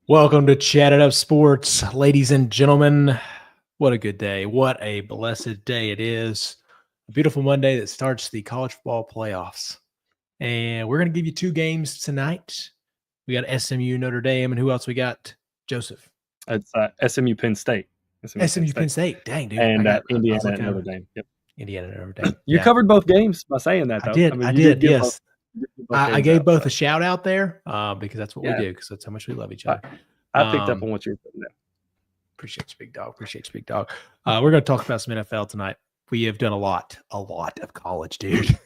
Welcome to Chatt It Up Sports, ladies and gentlemen. What a good day. What a blessed day it is. A beautiful Monday that starts the college football playoffs. And we're going to give you two games tonight. We got SMU, Notre Dame, and who else we got? Joseph. It's SMU Penn State. SMU Penn State. Dang, dude. And I was Indiana looking and Notre over Dame. Yep. Indiana and Notre Dame. You Yeah, covered both games by saying that, I though. did. I mean, I you did did. give Yes. both I games gave out. both So. a shout out there because that's what we Yeah. do, because that's how much we love each other. I picked up on what you were putting down. Appreciate you, big dog. Appreciate you, big dog. We're going to talk about some NFL tonight. We have done a lot of college, dude.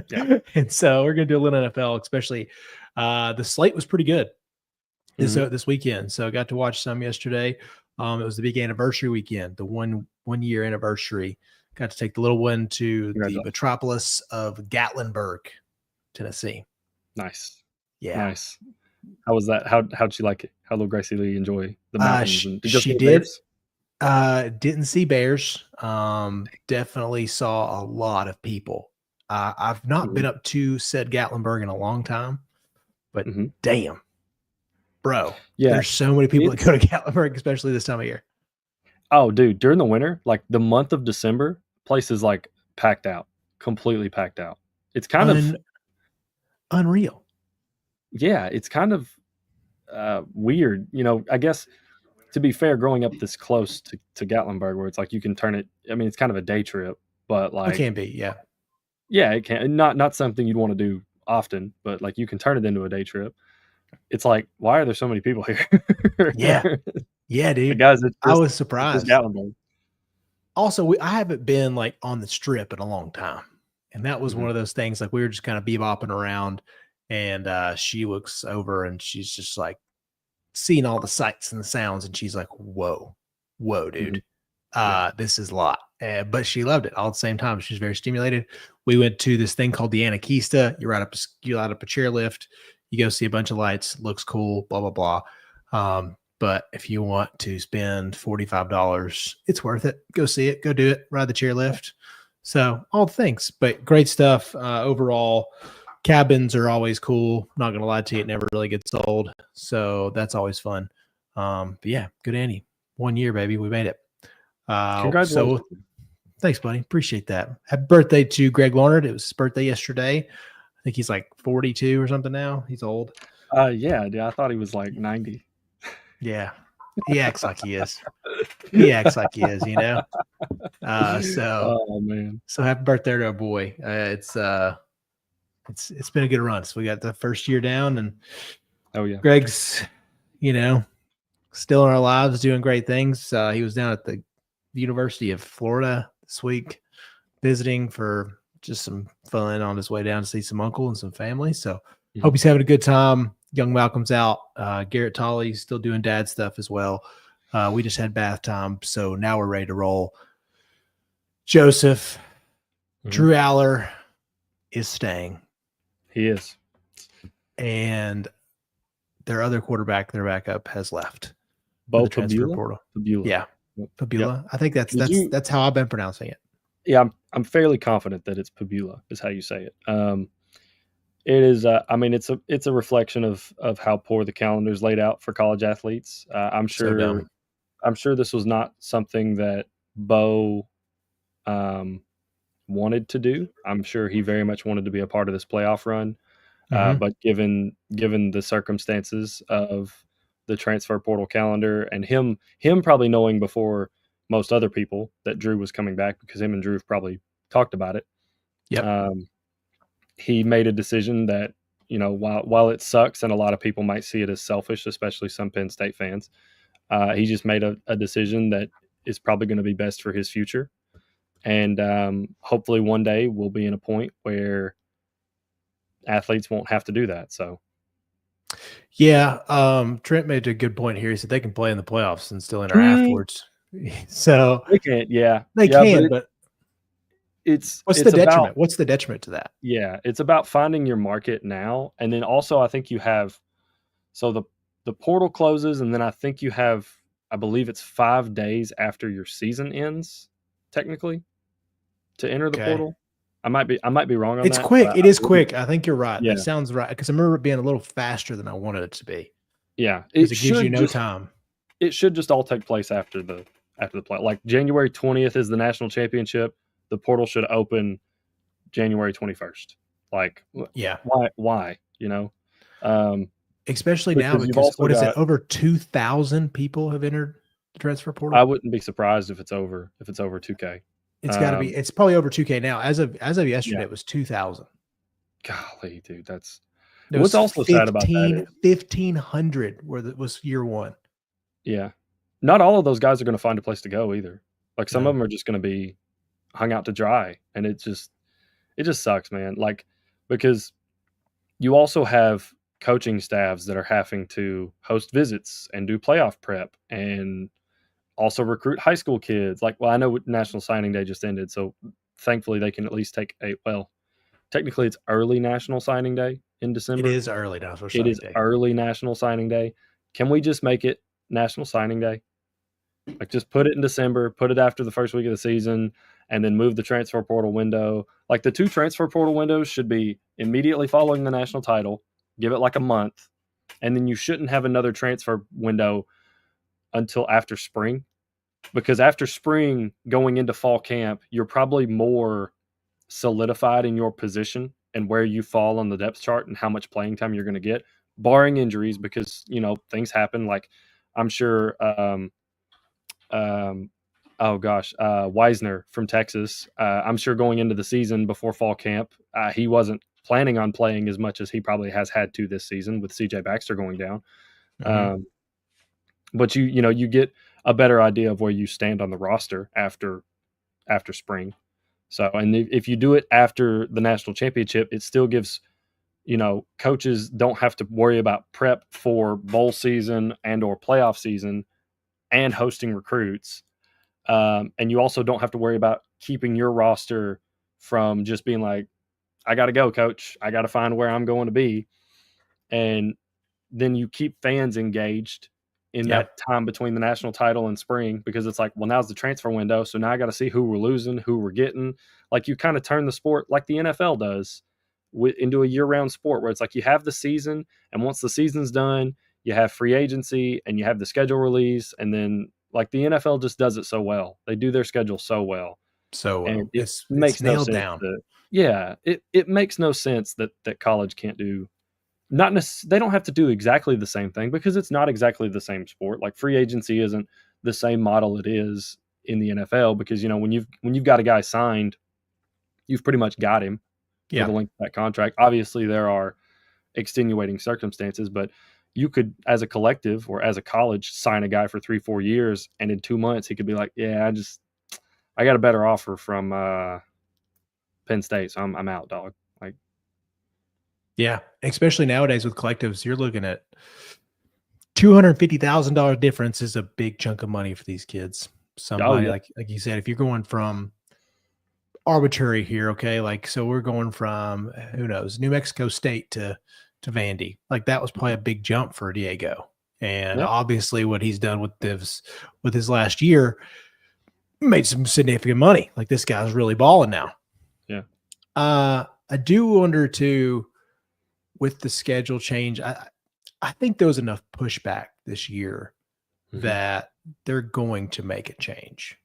Yeah. And so we're going to do a little NFL, especially the slate was pretty good this weekend. So I got to watch some yesterday. It was the big anniversary weekend, the one year anniversary. Got to take the little one to the metropolis of Gatlinburg, Tennessee. Nice. Yeah. Nice. How was that? How'd she like it? How did Gracie Lee enjoy the mountains? She did. Didn't see bears. Definitely saw a lot of people. I've not been up to said Gatlinburg in a long time, but damn, bro, there's so many people that go to Gatlinburg, especially this time of year. Oh, dude, during the winter, like the month of December, place is like packed out, completely packed out. It's kind of unreal. Yeah, it's kind of weird. You know, I guess to be fair, growing up this close to Gatlinburg, where it's like you can turn it. I mean, it's kind of a day trip, but like it can be, yeah. Yeah, it can. Not something you'd want to do often, but like you can turn it into a day trip. It's like, why are there so many people here? Yeah, dude. Guys, I was surprised. Gatlinburg. Also, I haven't been like on the strip in a long time, and that was one of those things. Like we were just kind of bebopping around, and she looks over and she's just like seeing all the sights and the sounds, and she's like, "Whoa, dude, this is a lot." But she loved it all at the same time. She's very stimulated. We went to this thing called the Anarchista. You light up a chairlift. You go see a bunch of lights. Looks cool. Blah blah blah. But if you want to spend $45, it's worth it. Go see it. Go do it. Ride the chairlift. So all the things, but great stuff overall. Cabins are always cool. Not gonna lie to you, it never really gets old. So that's always fun. But yeah, good Annie. 1 year, baby. We made it. Congratulations. So thanks, buddy. Appreciate that. Happy birthday to Greg Larnard. It was his birthday yesterday. I think he's like 42 or something now. He's old. Yeah, dude, I thought he was like 90. Yeah. He acts like he is. He acts like he is, you know? Oh man. So happy birthday to our boy. It's been a good run. So we got the first year down, and Greg's, you know, still in our lives, doing great things. He was down at the University of Florida this week visiting for just some fun on his way down to see some uncle and some family. So hope he's having a good time. Young Malcolm's out. Garrett Tolley's still doing dad stuff as well. We just had bath time, so now we're ready to roll. Joseph, Drew Aller is staying. He is. And their other quarterback, their backup, has left. Bo the transfer portal. Pabula. Yeah. Pabula. Yep. I think that's how I've been pronouncing it. Yeah, I'm fairly confident that it's Pabula is how you say it. It is. I mean, it's a reflection of how poor the calendar is laid out for college athletes. I'm sure this was not something that Bo wanted to do. I'm sure he very much wanted to be a part of this playoff run. But given the circumstances of the transfer portal calendar and him probably knowing before most other people that Drew was coming back, because him and Drew have probably talked about it. Yeah. He made a decision that, you know, while it sucks and a lot of people might see it as selfish, especially some Penn State fans, he just made a decision that is probably going to be best for his future. And hopefully one day we'll be in a point where athletes won't have to do that. So, yeah, Trent made a good point here. He said they can play in the playoffs and still enter afterwards. So they can't, they can, but what's the detriment? What's the detriment to that? Yeah, it's about finding your market now, and then also I think you have the portal closes, and then I think you have, I believe it's 5 days after your season ends, technically, to enter the portal. I might be wrong on that. It's quick. It is quick. I think you're right. Yeah. It sounds right, because I remember it being a little faster than I wanted it to be. Yeah, because it gives you no time. It should just all take place after the play. Like January 20th is the national championship. The portal should open January 21st. Like, Yeah. why? You know, um, Especially now because you've because also what is it? got. Over 2,000 people have entered the transfer I portal. wouldn't be surprised if it's over 2K. It's got to be. It's probably over 2K now. As of yesterday, Yeah. it was 2,000. Golly, dude, that's There what's was also sad about that is 1,500 where it was year one. yeah, not all of those guys are going to find a place to go either. Like some of No. them are just going to be hung out to dry, and it just sucks, man. Like because you also have coaching staffs that are having to host visits and do playoff prep and also recruit high school kids. Like, well, I know National Signing Day just ended, so thankfully they can at least take technically it's early National Signing Day in It December. is early now for It signing is day. early National Signing Day. Can we just make it National Signing Day? Like, just put it in December, put it after the first week of the season, and then move the transfer portal window. Like, the 2 transfer portal windows should be immediately following the national title, give it like a month, and then you shouldn't have another transfer window until after spring. Because after spring, going into fall camp, you're probably more solidified in your position and where you fall on the depth chart and how much playing time you're going to get, barring injuries, because things happen. Like I'm sure, oh gosh, Weisner from Texas. I'm sure going into the season before fall camp, he wasn't planning on playing as much as he probably has had to this season with CJ Baxter going down. Mhm. But you get a better idea of where you stand on the roster after spring. So, and if you do it after the national championship, it still gives, coaches don't have to worry about prep for bowl season and or playoff season and hosting recruits. And you also don't have to worry about keeping your roster from just being like, I got to go, coach. I got to find where I'm going to be. And then you keep fans engaged in Yeah. that time between the national title and spring, because it's like, well, now's the transfer window. So now I got to see who we're losing, who we're getting. Like, you kind of turn the sport like the NFL does into a year-round sport, where it's like you have the season, and once the season's done, you have free agency and you have the schedule release. And then, like, the NFL just does it so well. They do their schedule so well. So And it it's makes no nailed sense down. it makes no sense that college can't do. They don't have to do exactly the same thing, because it's not exactly the same sport. Like, free agency isn't the same model it is in the NFL, because when you've got a guy signed, you've pretty much got him for the Yeah. length of that contract. Obviously, there are extenuating circumstances, but you could, as a collective or as a college, sign a guy for 3-4 years, and in 2 months he could be like, yeah, I got a better offer from Penn State, so I'm out, dog. Like, Yeah. Especially nowadays with collectives, you're looking at $250,000 difference is a big chunk of money for these kids. oh Somebody yeah, like you said, if you're going from arbitrary here, okay, like so we're going from who knows, New Mexico State to Vandy. Like that was probably a big jump for Diego. And yeah, obviously what he's done with his last year made some significant money. Like this guy's really balling now. yeah. I do wonder too, with the schedule change, I think there was enough pushback this year that they're going to make a change.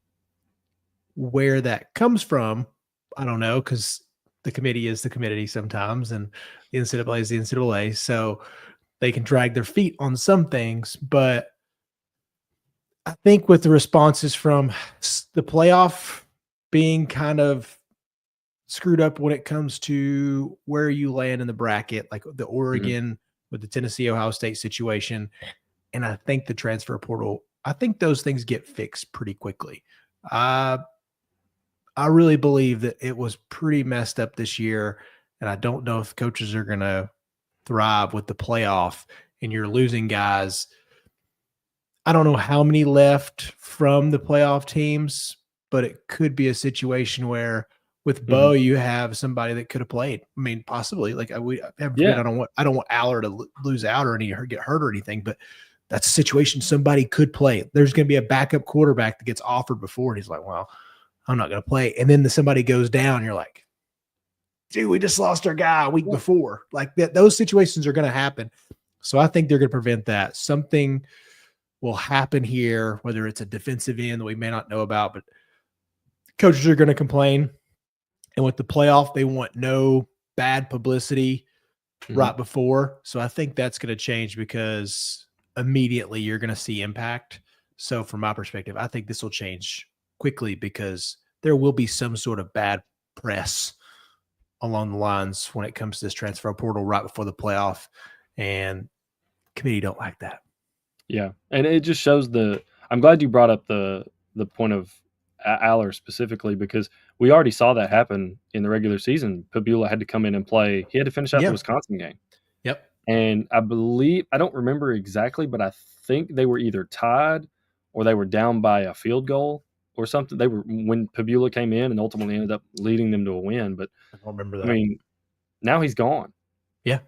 Where that comes from, I don't know, because the committee is the committee sometimes, and the NCAA is the NCAA. So they can drag their feet on some things. But I think with the responses from the playoff being kind of screwed up when it comes to where you land in the bracket, like the Oregon with the Tennessee Ohio State situation, and I think the transfer portal, I think those things get fixed pretty quickly. I really believe that it was pretty messed up this year, and I don't know if coaches are going to thrive with the playoff and you're losing guys. I don't know how many left from the playoff teams, but it could be a situation where with Bo, you have somebody that could have played. I mean, possibly. Like Yeah. I don't want Aller to lose out or get hurt or anything, but that's a situation somebody could play. There's going to be a backup quarterback that gets offered before, and he's like, "Well, I'm not going to play." And then somebody goes down. You're like, "Dude, we just lost our guy a week before." Like that, those situations are going to happen. So I think they're going to prevent that. Something will happen here, whether it's a defensive end that we may not know about, but coaches are going to complain. And with the playoff, they want no bad publicity right before. So I think that's going to change because immediately you're going to see impact. So from my perspective, I think this will change quickly because there will be some sort of bad press along the lines when it comes to this transfer portal right before the playoff. And committee don't like that. Yeah, and it just shows I'm glad you brought up the point of Aller specifically because we already saw that happen in the regular season. Pabula had to come in and play. He had to finish out the Wisconsin game. Yep. And I don't remember exactly, but I think they were either tied or they were down by a field goal or something. They were when Pabula came in and ultimately ended up leading them to a win. But I don't remember that. I mean, now he's gone. Yeah.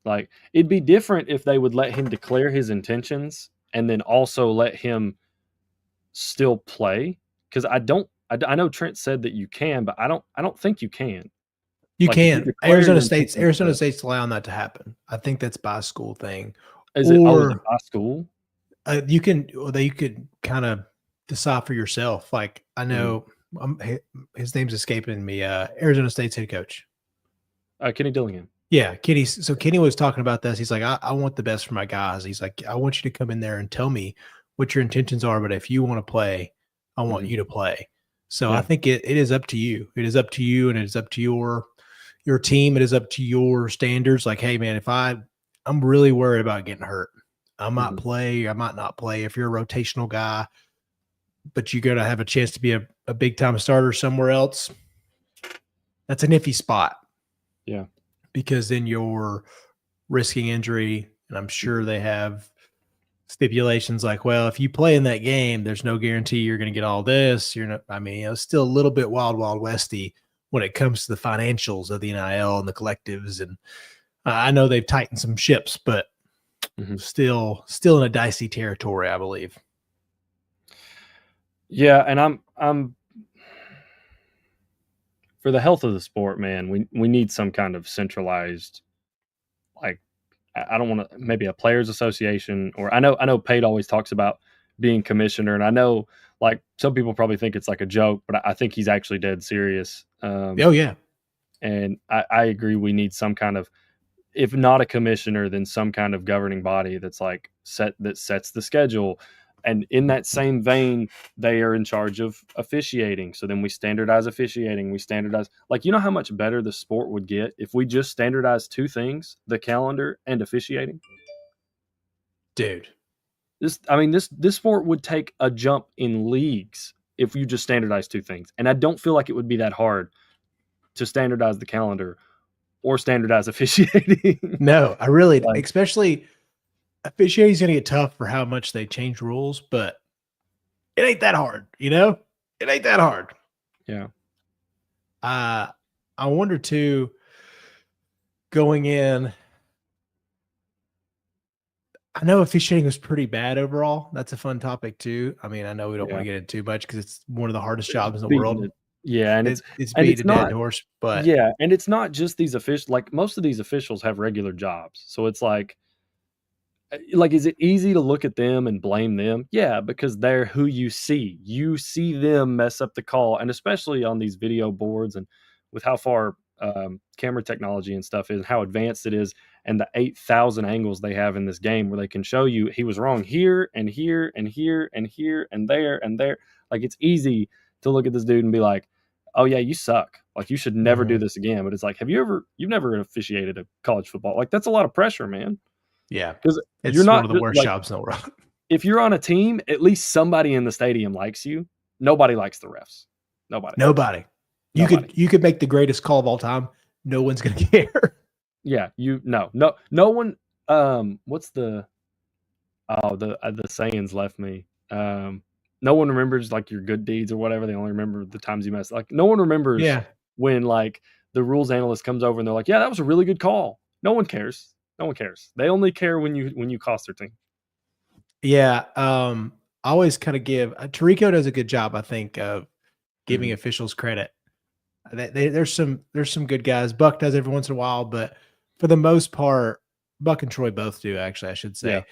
Like it'd be different if they would let him declare his intentions and then also let him still play. Because I know Trent said that you can, but I don't think you can. You can. Arizona State's allowing that to happen. I think that's by school thing. Is it by school? You could kind of decide for yourself. Like I know his name's escaping me. Arizona State's head coach. Kenny Dillingham. Yeah, Kenny. So Kenny was talking about this. He's like, I want the best for my guys. He's like, I want you to come in there and tell me what your intentions are. But if you want to play, I want you to play. So I think it is up to you. It is up to you, and it is up to your team. It is up to your standards. Like, hey, man, if I'm really worried about getting hurt, I might play. I might not play. If you're a rotational guy, but you're going to have a chance to be a big-time starter somewhere else, that's an iffy spot. Yeah. Because then you're risking injury, and I'm sure they have stipulations like, well, if you play in that game, there's no guarantee you're going to get all this. You're not. I mean, it's still a little bit wild westy when it comes to the financials of the NIL and the collectives. And I know they've tightened some ships, but still in a dicey territory, I believe. Yeah, and I'm for the health of the sport, man. We need some kind of centralized, like, I don't want to, maybe a players association, or I know Pate always talks about being commissioner, and I know like some people probably think it's like a joke, but I think he's actually dead serious. Oh yeah. And I agree. We need some kind of, if not a commissioner, then some kind of governing body that's like that sets the schedule. And in that same vein, they are in charge of officiating. So then we standardize officiating. We standardize, like, you know how much better the sport would get if we just standardize two things, the calendar and officiating? Dude. This sport would take a jump in leagues if you just standardize two things. And I don't feel like it would be that hard to standardize the calendar or standardize officiating. No, I really, especially officiating is going to get tough for how much they change rules, but it ain't that hard, you know? It ain't that hard. Yeah. I wonder too, going in, I know officiating was pretty bad overall. That's a fun topic too. I mean, I know we don't want to get into too much because it's one of the hardest jobs in the world. Yeah, and it's beating a dead horse, but yeah, and it's not just these officials. Like most of these officials have regular jobs, so it's like, is it easy to look at them and blame them? Yeah, because they're who you see. You see them mess up the call, and especially on these video boards and with how far camera technology and stuff is, how advanced it is, and the 8,000 angles they have in this game where they can show you he was wrong here and here and here and here and there and there. Like, it's easy to look at this dude and be like, oh yeah, you suck. Like, you should never do this again. But it's like, you've never officiated a college football. Like, that's a lot of pressure, man. Yeah, because you're not one of the worst jobs in the world. If you're on a team, at least somebody in the stadium likes you. Nobody likes the refs. Nobody. You could make the greatest call of all time. No one's gonna care. Yeah, no one. What's the sayings left me. No one remembers like your good deeds or whatever. They only remember the times you messed. Like, no one remembers when like the rules analyst comes over and they're like, yeah, that was a really good call. No one cares. No one cares. They only care when you cost their team. Yeah. I always kind of give Tirico does a good job, I think, of giving officials credit. There's some good guys. Buck does every once in a while, but for the most part, Buck and Troy both do, actually, I should Yeah. say.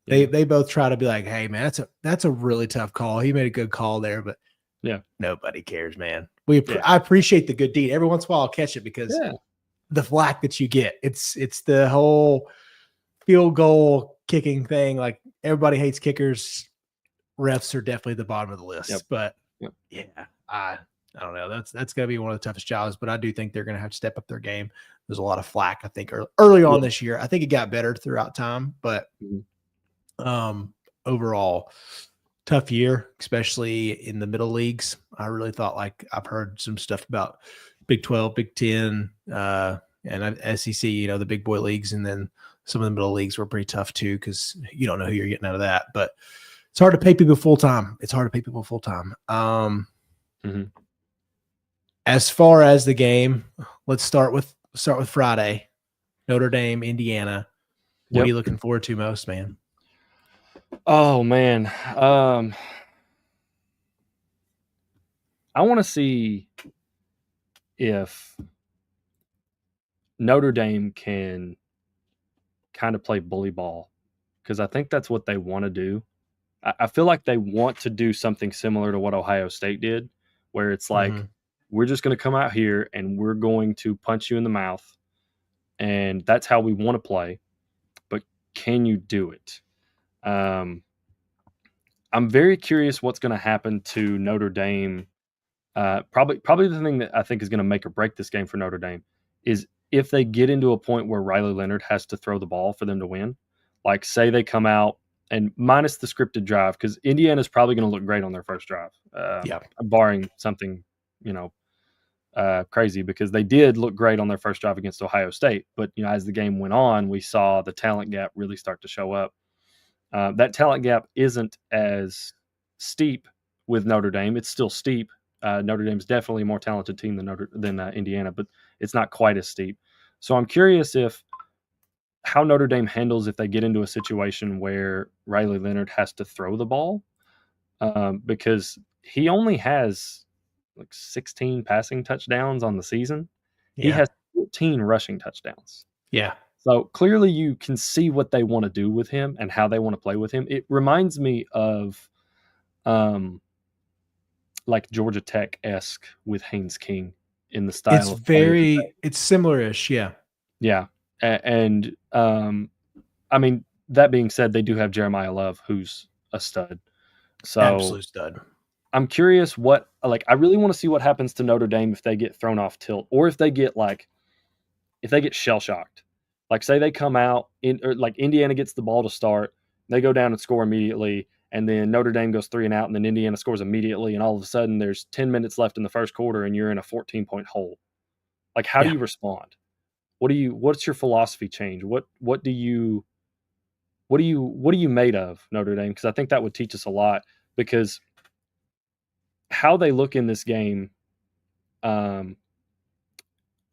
Yeah. They both try to be like, hey man, that's a really tough call. He made a good call there, but Yeah. nobody cares, man. Yeah. I appreciate the good deed. Every once in a while I'll catch it because Yeah. the flack that you get. It's the whole field goal kicking thing. Like everybody hates kickers. Refs are definitely the bottom of the list. Yep. But Yep. yeah, I don't know. That's gonna be one of the toughest jobs, but I do think they're gonna have to step up their game. There's a lot of flack, I think, early on this year. I think it got better throughout time, but overall, tough year, especially in the middle leagues. I really thought, like, I've heard some stuff about Big 12, Big 10, and SEC, the big boy leagues, and then some of the middle leagues were pretty tough too because you don't know who you're getting out of that. But it's hard to pay people full time. As far as the game, let's start with Friday. Notre Dame, Indiana. What are you looking forward to most, man? Oh man, I want to see if Notre Dame can kind of play bully ball, because I think that's what they want to do. I feel like they want to do something similar to what Ohio State did, where it's like, we're just going to come out here and we're going to punch you in the mouth, and that's how we want to play. But can you do it? I'm very curious what's going to happen to Notre Dame. Probably the thing that I think is going to make or break this game for Notre Dame is if they get into a point where Riley Leonard has to throw the ball for them to win. Like, say they come out and minus the scripted drive, because Indiana's probably going to look great on their first drive, barring something, crazy, because they did look great on their first drive against Ohio State. But, as the game went on, we saw the talent gap really start to show up. That talent gap isn't as steep with Notre Dame. It's still steep. Notre Dame's definitely a more talented team than Indiana, but it's not quite as steep. So I'm curious how Notre Dame handles if they get into a situation where Riley Leonard has to throw the ball, because he only has like 16 passing touchdowns on the season. Yeah. He has 14 rushing touchdowns. Yeah. So clearly you can see what they want to do with him and how they want to play with him. It reminds me of like Georgia Tech-esque with Haynes King in the style of play. It's similar-ish, yeah. Yeah. And I mean, that being said, they do have Jeremiah Love, who's a stud. So absolute stud. I'm curious I really want to see what happens to Notre Dame if they get thrown off tilt, or if they get shell-shocked. Like, say they come out or like Indiana gets the ball to start, they go down and score immediately, and then Notre Dame goes 3 and out, and then Indiana scores immediately, and all of a sudden there's 10 minutes left in the first quarter, and you're in a 14-point hole. Like, how do you respond? What's your philosophy change? What are you made of, Notre Dame? Because I think that would teach us a lot, because how they look in this game, or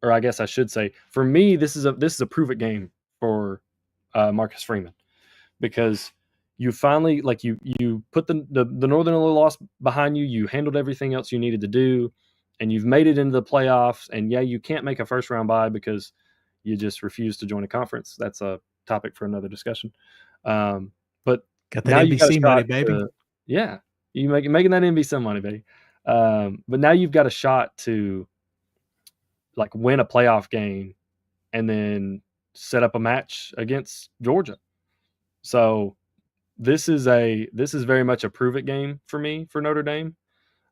I guess I should say, for me, this is a prove it game for Marcus Freeman, because you finally, like, you put the Northern Illinois loss behind you. You handled everything else you needed to do, and you've made it into the playoffs. And yeah, you can't make a first round bye because you just refused to join a conference. That's a topic for another discussion. But got that NBC money, baby. Yeah, you making that NBC money, baby. But now you've got a shot to like win a playoff game and then set up a match against Georgia. So this is very much a prove it game for me, for Notre Dame.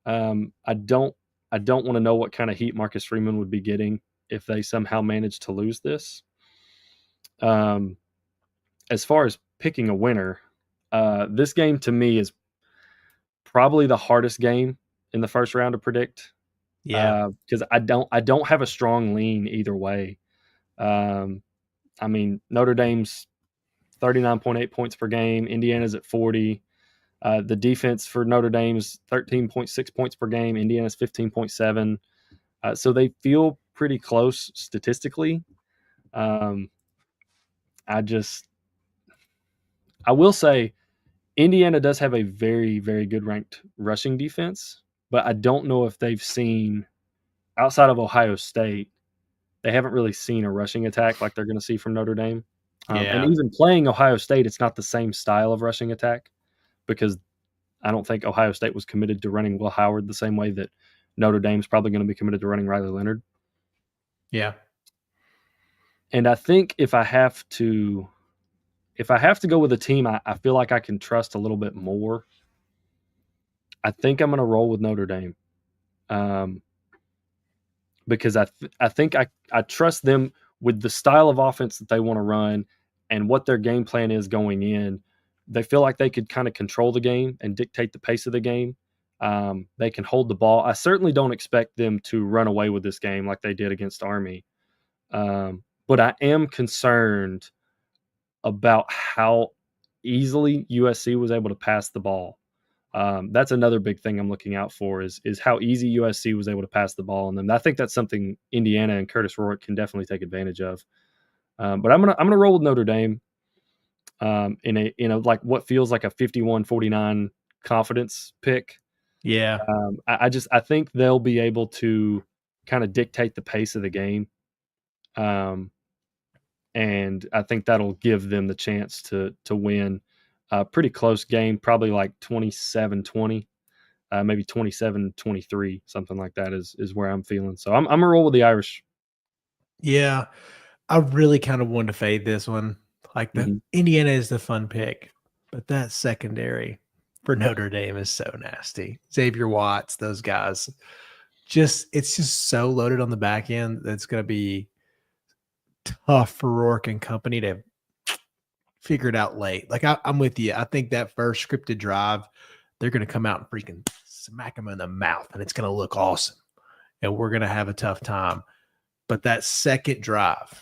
I don't want to know what kind of heat Marcus Freeman would be getting if they somehow manage to lose this. As far as picking a winner, this game to me is probably the hardest game in the first round to predict. Yeah, because I don't have a strong lean either way. I mean, Notre Dame's 39.8 points per game. Indiana's at 40. The defense for Notre Dame's 13.6 points per game. Indiana's 15.7. So they feel pretty close statistically. I will say Indiana does have a very, very good ranked rushing defense, but I don't know if they've seen, outside of Ohio State, they haven't really seen a rushing attack like they're going to see from Notre Dame. And Yeah. even playing Ohio State, it's not the same style of rushing attack because I don't think Ohio State was committed to running Will Howard the same way that Notre Dame's probably going to be committed to running Riley Leonard. Yeah. And I think if I have to go with a team I feel like I can trust a little bit more, I think I'm going to roll with Notre Dame. Because I think I trust them with the style of offense that they want to run and what their game plan is going in. They feel like they could kind of control the game and dictate the pace of the game. They can hold the ball. I certainly don't expect them to run away with this game like they did against Army. But I am concerned about how easily USC was able to pass the ball. That's another big thing I'm looking out for is how easy USC was able to pass the ball on them. I think that's something Indiana and Curtis Rourke can definitely take advantage of. But I'm gonna roll with Notre Dame in a like what feels like a 51-49 confidence pick. Yeah. I think they'll be able to kind of dictate the pace of the game. And I think that'll give them the chance to win a pretty close game, probably like 27-20. Maybe 27-23, something like that is where I'm feeling. So I'm gonna roll with the Irish. Yeah. I really kind of wanted to fade this one. Like the Indiana is the fun pick, but that secondary for Notre Dame is so nasty. Xavier Watts, those guys, it's just so loaded on the back end that's going to be tough for Rourke and company to figure it out late. Like I'm with you. I think that first scripted drive, they're going to come out and freaking smack them in the mouth, and it's going to look awesome, and we're going to have a tough time. But that second drive,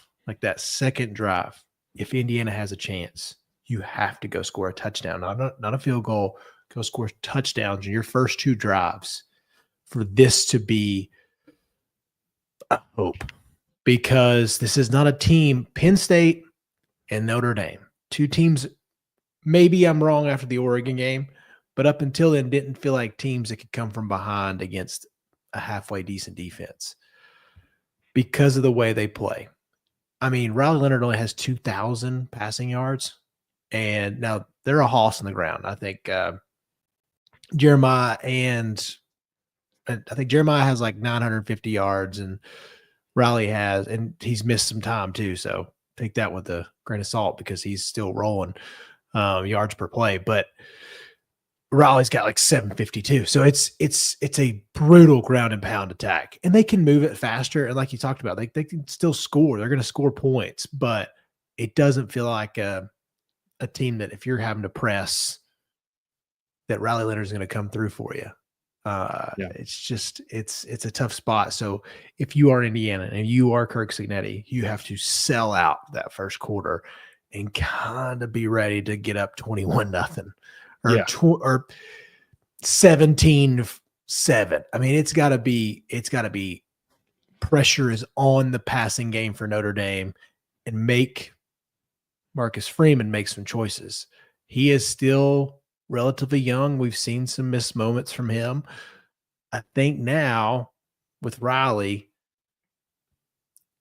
if Indiana has a chance, you have to go score a touchdown, not a field goal. Go score touchdowns in your first two drives for this to be a hope, because this is not a team. Penn State and Notre Dame, two teams. Maybe I'm wrong after the Oregon game, but up until then, didn't feel like teams that could come from behind against a halfway decent defense because of the way they play. I mean, Riley Leonard only has 2,000 passing yards, and now they're a hoss on the ground. I think Jeremiah has like 950 yards, and Riley has, and he's missed some time too. So take that with a grain of salt because he's still rolling yards per play. But Raleigh's got like 752. So it's a brutal ground and pound attack, and they can move it faster. And like you talked about, they can still score. They're going to score points, but it doesn't feel like a team that if you're having to press, that Riley Leonard is going to come through for you. It's just, it's a tough spot. So if you are Indiana and you are Kirk Cignetti, you have to sell out that first quarter and kind of be ready to get up 21-0 or 17-7. I mean, it's got to be pressure is on the passing game for Notre Dame, and make Marcus Freeman make some choices. He is still relatively young. We've seen some missed moments from him. I think now with Riley,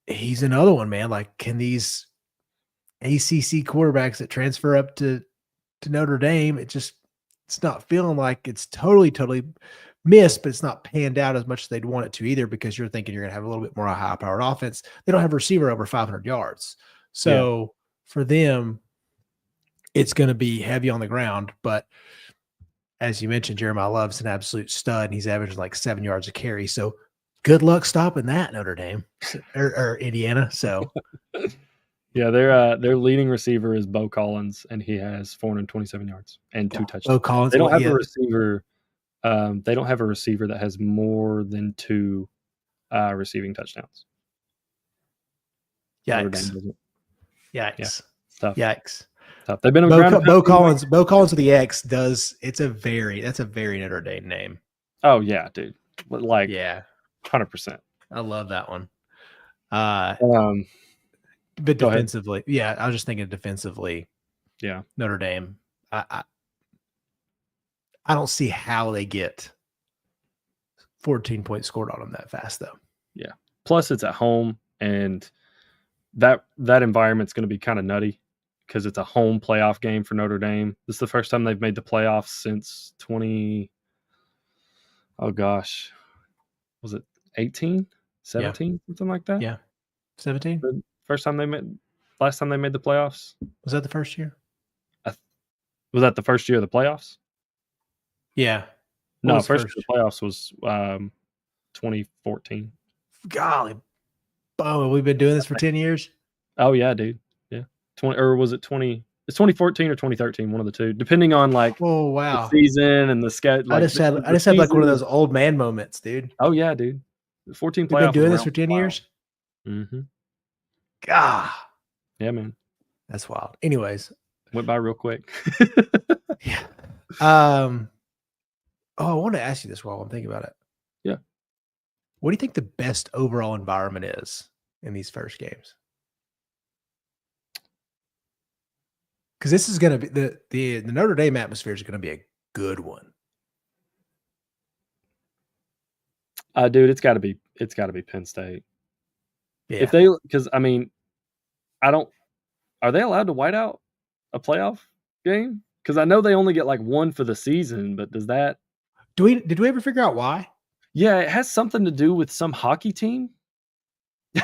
he's another one, man. Like, can these ACC quarterbacks that transfer up to Notre Dame, it's not feeling like it's totally missed, but it's not panned out as much as they'd want it to either, because you're thinking you're going to have a little bit more high-powered offense. They don't have a receiver over 500 yards. So for them, it's going to be heavy on the ground. But as you mentioned, Jeremiah Love's an absolute stud, and he's averaging like 7 yards a carry. So good luck stopping that, Notre Dame or Indiana. So yeah, their leading receiver is Bo Collins, and he has 427 yards and 2 touchdowns. Bo Collins, they don't have a receiver. They don't have a receiver that has more than 2 receiving touchdowns. Yikes! Yeah, tough. Yikes! Tough. They've been Bo Collins with the X does. That's a very Notre Dame name. Oh yeah, dude. Like 100%. I love that one. But defensively, I was just thinking defensively. Yeah, Notre Dame. I don't see how they get 14 points scored on them that fast, though. Yeah. Plus, it's at home, and that environment's going to be kind of nutty. because it's a home playoff game for Notre Dame. This is the first time they've made the playoffs since 20. Oh gosh, was it 18, 17, something like that? Yeah, 17. The first time they made, last time they made the playoffs. Was that the first year? Was that the first year of the playoffs? Yeah. No, first year of the playoffs was 2014. Golly, Bo, we've been doing this for 10 years. Oh yeah, dude. Yeah, 20, or was it 20? It's 2014 or 2013, one of the two, depending on like the season and the schedule. Like, I just had like one of those old man moments, dude. Oh yeah, dude. The 14 playoffs. We've been doing this for 10 years. Mm-hmm. God. Yeah, man. That's wild. Anyways, went by real quick. Yeah. Oh, I want to ask you this while I'm thinking about it. Yeah. What do you think the best overall environment is in these first games? Because this is going to be the Notre Dame atmosphere is going to be a good one. Dude, it's got to be Penn State. Yeah. Because I mean, are they allowed to white out a playoff game? Because I know they only get like one for the season, but does that? Did we ever figure out why? Yeah, it has something to do with some hockey team. I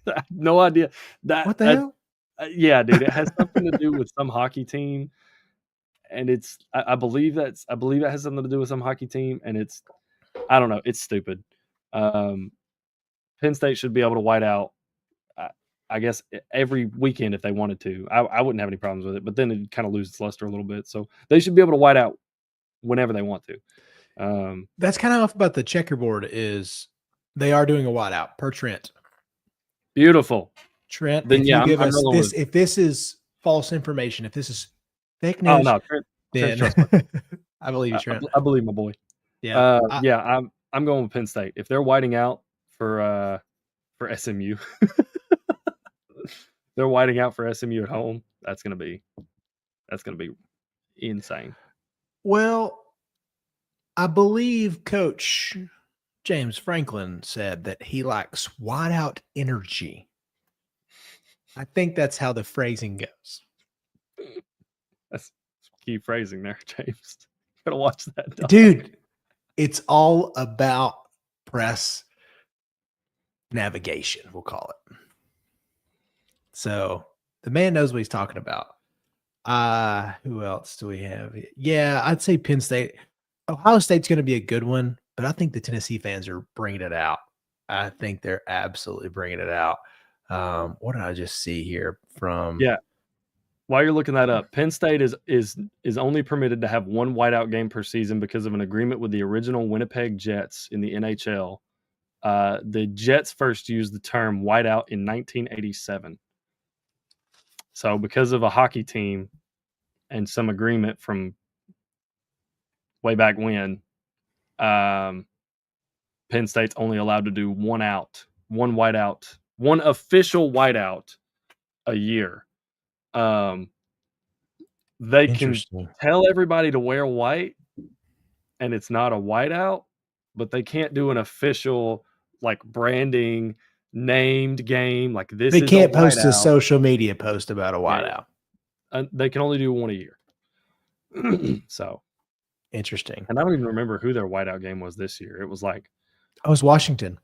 have no idea. What the hell? Yeah, dude, it has something to do with some hockey team, and it's I believe it has something to do with some hockey team, and it's I don't know, it's stupid. Penn State should be able to white out, I guess, every weekend if they wanted to. I wouldn't have any problems with it, but then it kind of loses luster a little bit. So they should be able to white out whenever they want to. That's kind of off about the checkerboard is they are doing a whiteout per Trent. Beautiful. Trent, then if you give us this, if this is false information, if this is fake news, Trent, then I believe you, Trent. I believe my boy. Yeah, I'm going with Penn State. If they're whiting out for SMU, they're whiting out for SMU at home. That's gonna be insane. Well, I believe Coach James Franklin said that he likes whiteout energy. I think that's how the phrasing goes. That's key phrasing there, James. Gotta watch that, dog. Dude. It's all about press navigation, we'll call it. So the man knows what he's talking about. Who else do we have? Yeah, I'd say Penn State. Ohio State's going to be a good one, but I think the Tennessee fans are bringing it out. I think they're absolutely bringing it out. What did I just see here from? Yeah. While you're looking that up, Penn State is only permitted to have one whiteout game per season because of an agreement with the original Winnipeg Jets in the NHL. The Jets first used the term whiteout in 1987. So because of a hockey team and some agreement from way back when, Penn State's only allowed to do one whiteout, one official whiteout a year. They can tell everybody to wear white, and it's not a whiteout, but they can't do an official like branding named game like this. They can't post a social media post about a whiteout. They can only do one a year. So interesting. And I don't even remember who their whiteout game was this year. It was like, it was Washington.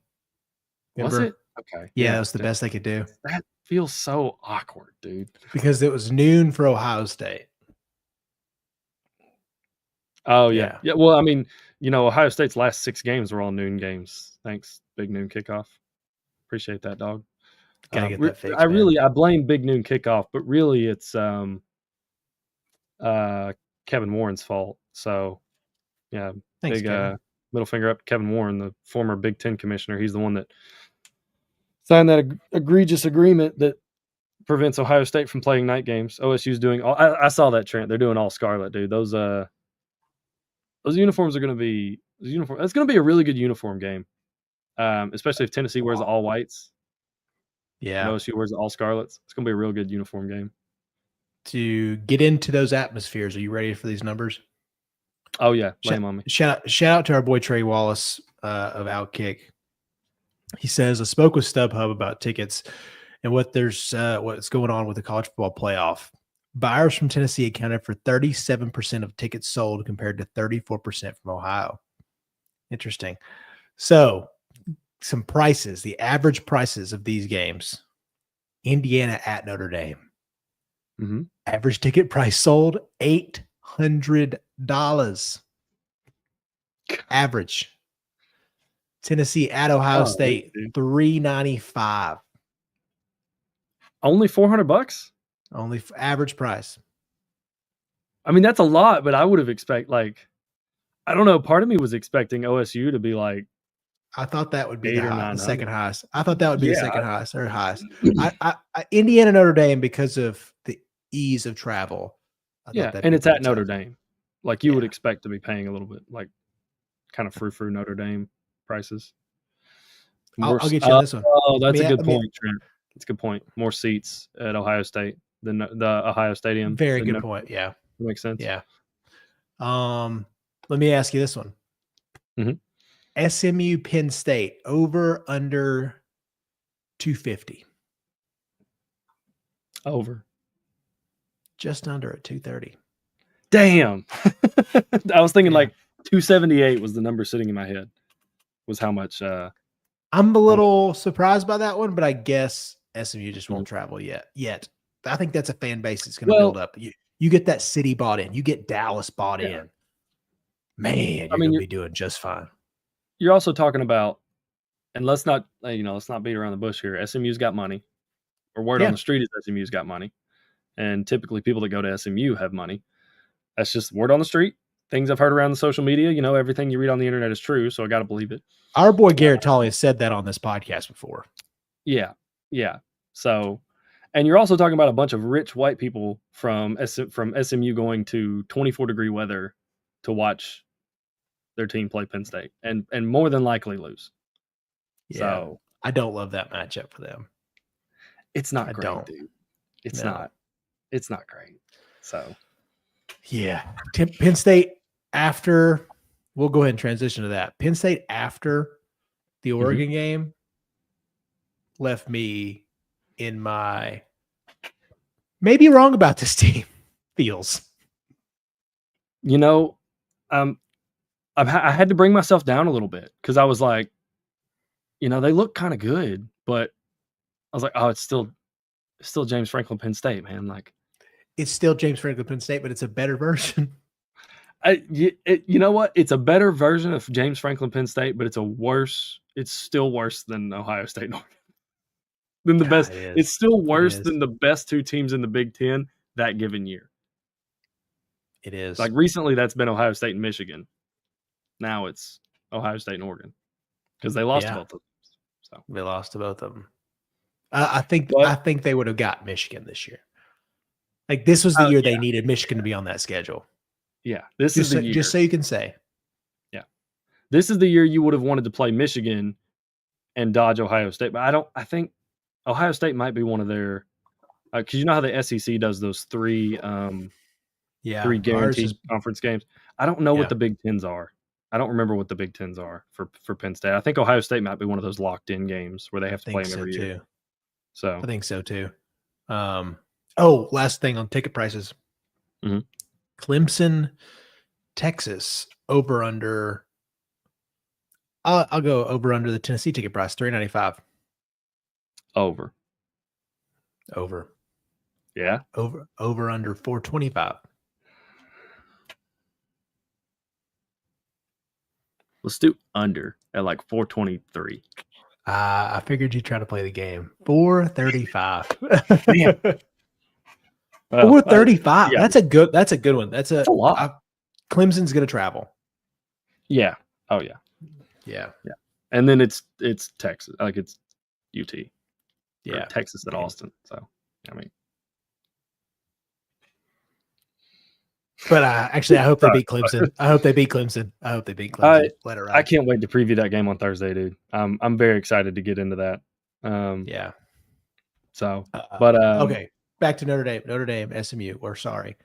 Remember? Was it? Okay. Yeah, it was the best they could do. That feels so awkward, dude. Because it was noon for Ohio State. Oh, yeah. Yeah. Well, I mean, Ohio State's last 6 games were all noon games. Thanks, Big Noon Kickoff. Appreciate that, dog. Gotta get that fixed, I blame Big Noon Kickoff, but really it's Kevin Warren's fault. So, yeah, thanks, big middle finger up to Kevin Warren, the former Big Ten commissioner. He's the one that signed that egregious agreement that prevents Ohio State from playing night games. OSU's doing all. I saw that, Trent. They're doing all scarlet, dude. Those uniforms are going to be It's going to be a really good uniform game, especially if Tennessee wears the all whites. Yeah, OSU wears the all scarlets. It's going to be a real good uniform game. To get into those atmospheres, are you ready for these numbers? Oh yeah, lay them on me. Shout out to our boy Trey Wallace of Outkick. He says, I spoke with StubHub about tickets. And what's going on with the college football playoff. Buyers from Tennessee accounted for 37% of tickets sold compared to 34% from Ohio. Interesting. So some prices, the average prices of these games. Indiana at Notre Dame. Mm-hmm. Average ticket price sold $800. Average. Tennessee at Ohio State, $395. Only $400. Only average price. I mean, that's a lot, but I would have expected, I don't know. Part of me was expecting OSU to be like, I thought that would be the second highest. I thought that would be the second highest or highest. I Indiana Notre Dame because of the ease of travel. And it's at Notre Dame. Like you would expect to be paying a little bit, like kind of frou Notre Dame prices. I'll get you on this one. Oh, that's a good point, Trent. That's a good point. More seats at Ohio State than the Ohio Stadium. Very good point. Yeah, that makes sense. Yeah. Let me ask you this one. Mm-hmm. SMU Penn State over under 250. Over. Just under at 230. Damn. I was thinking like 278 was the number sitting in my head. Was how much I'm a little surprised by that one, but I guess SMU just won't travel yet. I think that's a fan base that's going to build up. You get that city bought in. You get Dallas bought in. Man, you're going to be doing just fine. You're also talking about, and let's not beat around the bush here. SMU's got money, or word on the street is SMU's got money, and typically people that go to SMU have money. That's just word on the street. Things I've heard around the social media. Everything you read on the internet is true, so I got to believe it. Our boy Garrett Tolley has said that on this podcast before. Yeah. So, and you're also talking about a bunch of rich white people from SMU going to 24-degree weather to watch their team play Penn State and more than likely lose. Yeah. So I don't love that matchup for them. It's not great, dude. It's not great. So yeah. Penn State after, we'll go ahead and transition to that. Penn State after the Oregon game left me in my maybe wrong about this team feels. I had to bring myself down a little bit because I was like, they look kind of good, but I was like, oh, it's still James Franklin Penn State, man. Like, it's still James Franklin Penn State, but it's a better version. You know what? It's a better version of James Franklin Penn State, but it's still worse than Ohio State North. Than the best. It's still worse than the best two teams in the Big Ten that given year. It is. Like recently, that's been Ohio State and Michigan. Now it's Ohio State and Oregon because they lost to both of them. So they lost to both of them. I think they would have got Michigan this year. Like this was the year they needed Michigan to be on that schedule. Yeah, this is the year. Just so you can say. Yeah, this is the year you would have wanted to play Michigan and dodge Ohio State, but I think Ohio State might be one of their because you know how the SEC does those three guaranteed conference games. I don't know what the Big Tens are. I don't remember what the Big Tens are for Penn State. I think Ohio State might be one of those locked in games where they have to play them every year. So I think so too. Last thing on ticket prices. Mm-hmm. Clemson, Texas, over under. I'll go over under the Tennessee ticket price, $395. Over. Yeah. Over under 425. Let's do under at like 423. I figured you'd try to play the game. 435. 435. That's a good one. That's a lot. Clemson's gonna travel. Yeah. Oh yeah. Yeah. And then it's Texas. Like it's UT. Yeah. Texas at Austin. So I mean. But actually, I hope they beat Clemson. I hope they beat Clemson. Let her ride. I can't wait to preview that game on Thursday, dude. I'm very excited to get into that. So, but okay, back to Notre Dame, SMU. Or sorry,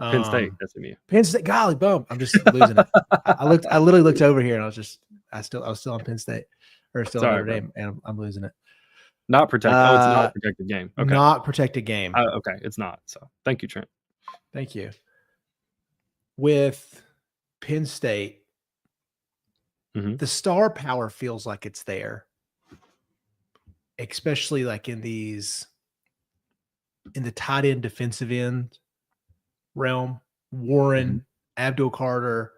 Penn State, SMU. Penn State. Golly, bum! I'm just losing it. I literally looked over here, and I was still on Penn State, or still on Notre Dame, and I'm losing it. Not protect. Oh, it's not a protected game. Okay. Not protected game. Okay, it's not. So thank you, Trent. Thank you. With Penn State, the star power feels like it's there, especially like in the tight end defensive end realm. Warren, Abdul Carter,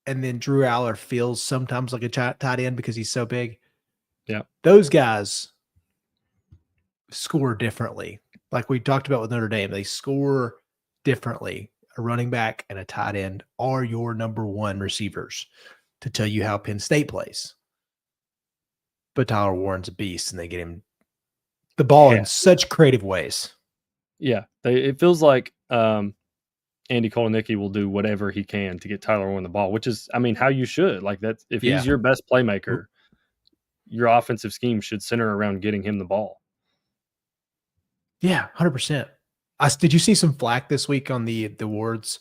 and then Drew Aller feels sometimes like a tight end because he's so big. Yeah. Those guys score differently. Like we talked about with Notre Dame, they score differently. A running back and a tight end are your number one receivers to tell you how Penn State plays. But Tyler Warren's a beast, and they get him the ball in such creative ways. Yeah. It feels like Andy Kotelnicki will do whatever he can to get Tyler Warren the ball, which is, I mean, how you should. Like that's if he's your best playmaker, your offensive scheme should center around getting him the ball. Yeah, 100%. Did you see some flack this week on the awards?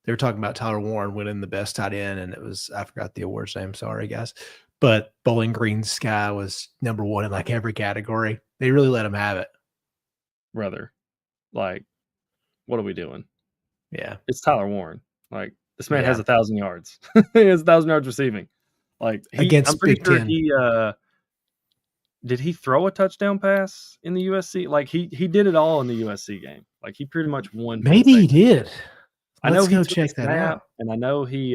They were talking about Tyler Warren winning the best tight end, and it was, I forgot the awards name. Sorry, guys. But Bowling Green Sky was number one in like every category. They really let him have it. Brother, like, what are we doing? Yeah. It's Tyler Warren. Like, this man has 1,000 yards. He has 1,000 yards receiving. Like, I'm pretty sure he did he throw a touchdown pass in the USC? Like he did it all in the USC game. Like he pretty much won. Maybe he did. I know he check that out, and I know he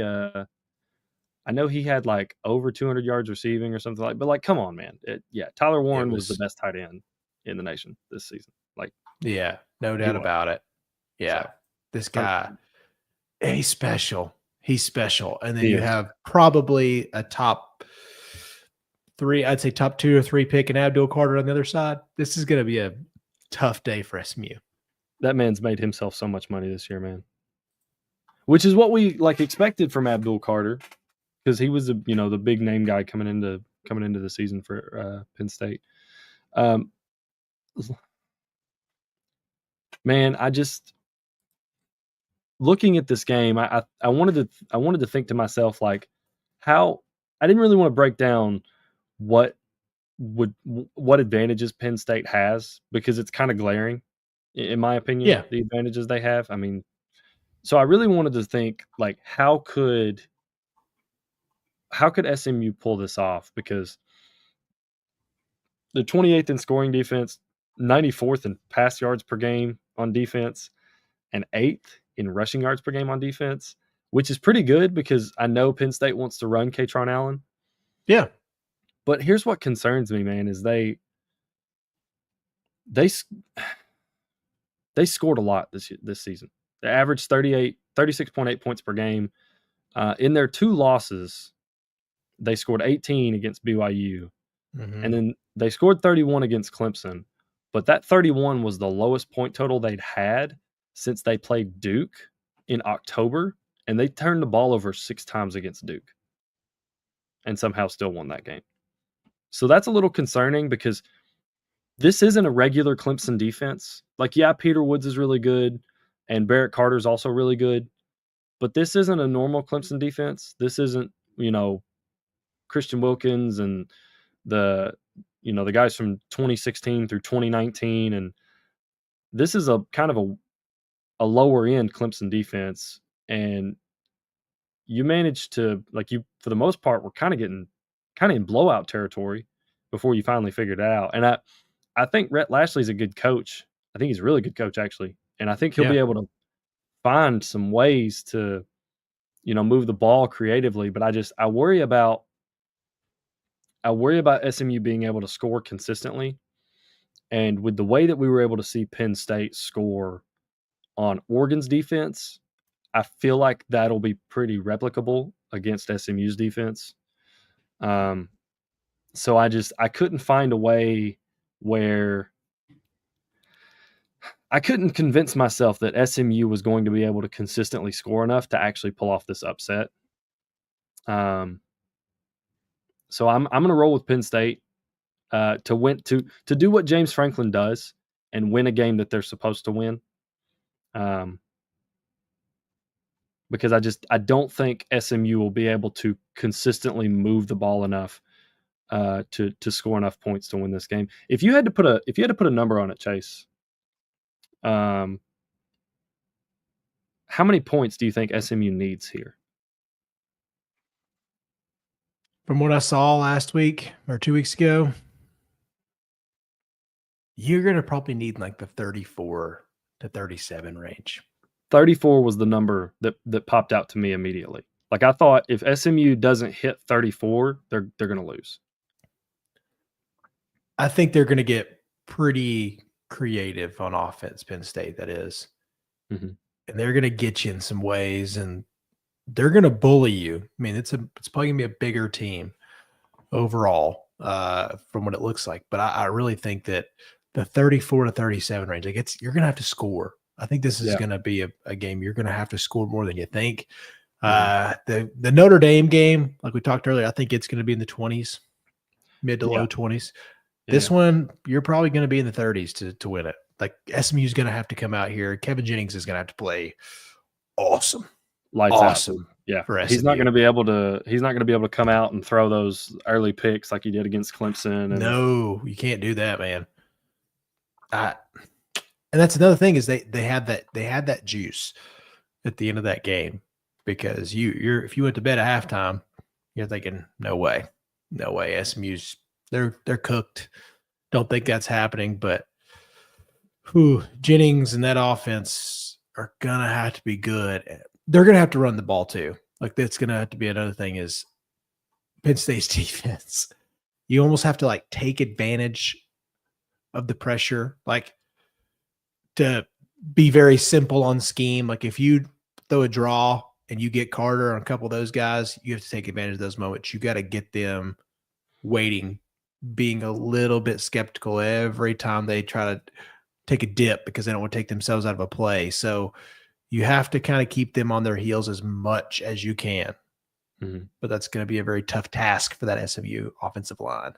had like over 200 yards receiving or something like. But like, come on, man! Tyler Warren was the best tight end in the nation this season. Like, yeah, no doubt about it. Yeah, so, this guy, he's special. He's special, and then you have probably a top 3, I'd say top 2 or 3 pick, and Abdul Carter on the other side. This is going to be a tough day for SMU. That man's made himself so much money this year, man. Which is what we like expected from Abdul Carter, because he was the big name guy coming into the season for Penn State. Man, I just looking at this game, I wanted to think to myself like how I didn't really want to break down what advantages Penn State has, because it's kind of glaring in my opinion, the advantages they have. I mean, so I really wanted to think like how could SMU pull this off, because they're 28th in scoring defense, 94th in pass yards per game on defense, and 8th in rushing yards per game on defense, which is pretty good because I know Penn State wants to run Katron Allen. Yeah. But here's what concerns me, man, is they scored a lot this season. They averaged 36.8 points per game. In their 2 losses, they scored 18 against BYU. And then they scored 31 against Clemson. But that 31 was the lowest point total they'd had since they played Duke in October. And they turned the ball over 6 times against Duke and somehow still won that game. So that's a little concerning, because this isn't a regular Clemson defense. Like, yeah, Peter Woods is really good and Barrett Carter is also really good, but this isn't a normal Clemson defense. This isn't, Christian Wilkins and the guys from 2016 through 2019. And this is a kind of a lower end Clemson defense. And you managed to, for the most part, were kind of in blowout territory before you finally figured it out. And I think Rhett Lashley's a good coach. I think he's a really good coach, actually. And I think he'll be able to find some ways to, move the ball creatively. But I worry about SMU being able to score consistently. And with the way that we were able to see Penn State score on Oregon's defense, I feel like that'll be pretty replicable against SMU's defense. So I couldn't find a way where I couldn't convince myself that SMU was going to be able to consistently score enough to actually pull off this upset. So I'm going to roll with Penn State to win, to do what James Franklin does and win a game that they're supposed to win. Because I don't think SMU will be able to consistently move the ball enough to score enough points to win this game. If you had to put a number on it, Chase, how many points do you think SMU needs here? From what I saw last week or 2 weeks ago, you're gonna probably need like the 34 to 37 range. 34 was the number that popped out to me immediately. Like I thought if SMU doesn't hit 34, they're going to lose. I think they're gonna get pretty creative on offense, Penn State, that is. Mhm. And they're gonna get you in some ways, and they're gonna bully you. I mean, it's probably gonna be a bigger team overall, from what it looks like. But I really think that the 34 to 37 range, like you're gonna have to score. I think this is Yeah. gonna be a game you're gonna have to score more than you think. Mhm. The Notre Dame game, like we talked earlier, I think it's gonna be in the 20s, mid to Yeah. low 20s. This Yeah. one, you're probably gonna be in the 30s to win it. Like SMU is gonna have to come out here. Kevin Jennings is gonna have to play awesome. Lights out. Awesome Yeah. for He's not SMU. going to be able to come out and throw those early picks like he did against Clemson. And No, you can't do that, man. And that's another thing is they had that juice at the end of that game because if you went to bed at halftime, you're thinking, no way. SMU's they're cooked. Don't think that's happening, but Jennings and that offense are gonna have to be good. They're gonna have to run the ball too. Like that's gonna have to be another thing is Penn State's defense. You almost have to like take advantage of the pressure, like to be very simple on scheme. Like if you throw a draw and you get Carter on a couple of those guys, you have to take advantage of those moments. You got to get them waiting, being a little bit skeptical every time they try to take a dip because they don't want to take themselves out of a play. So you have to kind of keep them on their heels as much as you can. Mhm. But that's going to be a very tough task for that SMU offensive line.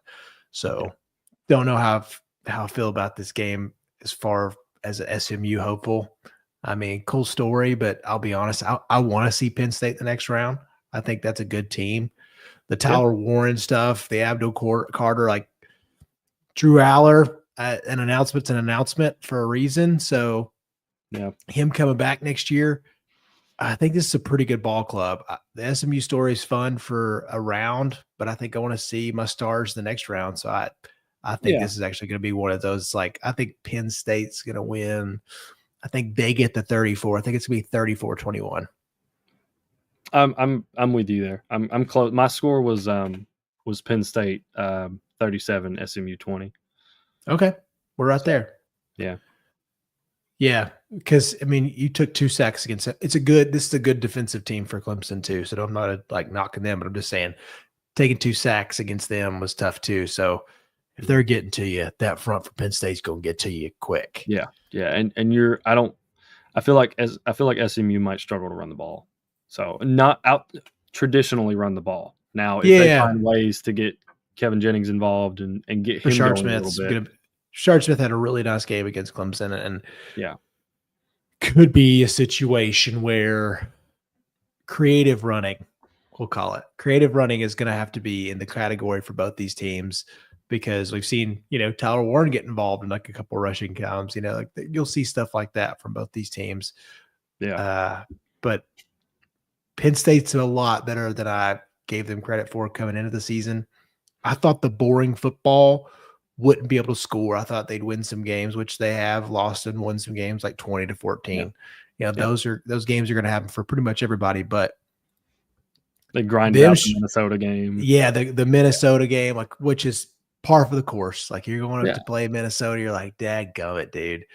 So Yeah. don't know how I feel about this game as far as an SMU hopeful. I mean, cool story, but I'll be honest, I want to see Penn State the next round. I think that's a good team. The Yeah. Tyler Warren stuff, the Abdul Carter, like Drew Aller, an announcement's an announcement for a reason. So Yeah. him coming back next year, I think this is a pretty good ball club. The SMU story is fun for a round, but I think I want to see my stars the next round. So I think Yeah. this is actually going to be one of those. Like I think Penn State's going to win. I think they get the 34. I think it's going to be 34-21. I'm with you there. I'm close. My score was Penn State 37, SMU 20. Okay, we're right So, there. yeah. Yeah, because I mean, you took 2 sacks against it. This is a good defensive team for Clemson too. So I'm not like knocking them, but I'm just saying taking 2 sacks against them was tough too. So if they're getting to you, that front for Penn State's going to get to you quick. Yeah. Yeah. And I feel like SMU might struggle to run the ball. So not out traditionally run the ball. Now, if they Yeah, find ways to get Kevin Jennings involved and get him Rashard going a little Smith's bit. gonna. Rashard Smith had a really nice game against Clemson, and Yeah. could be a situation where creative running, we'll call it creative running, is going to have to be in the category for both these teams because we've seen Tyler Warren get involved in like a couple of rushing counts. Like you'll see stuff like that from both these teams. Yeah. But Penn State's a lot better than I gave them credit for coming into the season. I thought the boring football wouldn't be able to score. I thought they'd win some games, which they have lost and won some games like 20-14. Yeah. Those games are going to happen for pretty much everybody, but They grinded out the Minnesota game. Yeah, the Minnesota game, like which is par for the course. Like you're going up to play Minnesota, you're like, dadgummit, dude.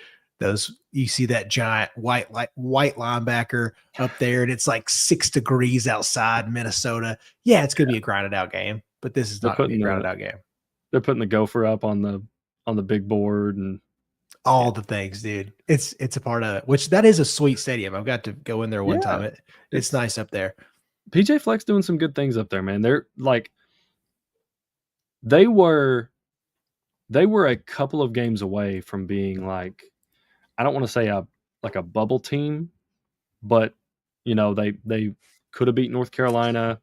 You see that giant white linebacker up there, and it's like 6 degrees outside Minnesota. Yeah, it's gonna be a grinded out game, but this is not gonna be a grinded out game. They're putting the gopher up on the big board and all the things, dude. It's a part of it, which that is a sweet stadium. I've got to go in there one time. It's nice up there. PJ Fleck's doing some good things up there, man. They're like they were a couple of games away from being like, I don't want to say a bubble team, but they could have beat North Carolina.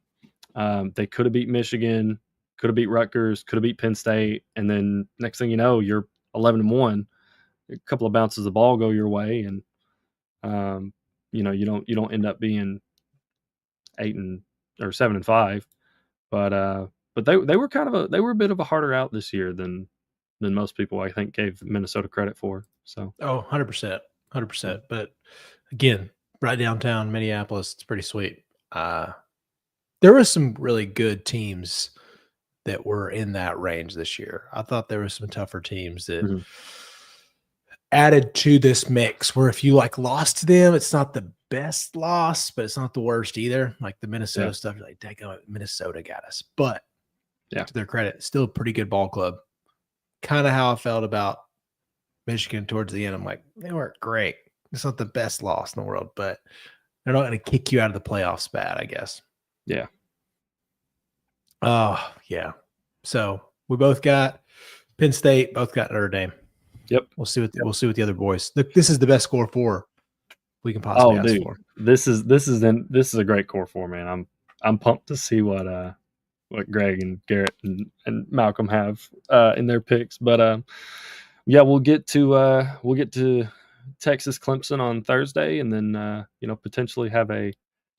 They could have beat Michigan. could have beat Rutgers, could have beat Penn State, and then next thing you know, you're 11-1. A couple of bounces of ball go your way, and you don't end up being 7-5. But they were a bit of a harder out this year than most people I think gave Minnesota credit for. So 100%, yeah. 100%. But again, right downtown Minneapolis, it's pretty sweet. There were some really good teams that were in that range this year. I thought there were some tougher teams that Mhm. added to this mix where if you like lost to them, it's not the best loss, but it's not the worst either. Like the Minnesota Yeah. stuff, you're like, dang, Minnesota got us. But Yeah. to their credit, still a pretty good ball club. Kind of how I felt about Michigan towards the end. I'm like, they weren't great. It's not the best loss in the world, but they're not going to kick you out of the playoffs bad, I guess. Yeah. Oh, yeah. So we both got Penn State, both got Notre Dame. Yep. We'll see what the other boys. Look, this is the best score for we can possibly ask for. This is a great core four, man. I'm pumped to see what Greg and Garrett and Malcolm have in their picks. But yeah, we'll get to Texas Clemson on Thursday, and then potentially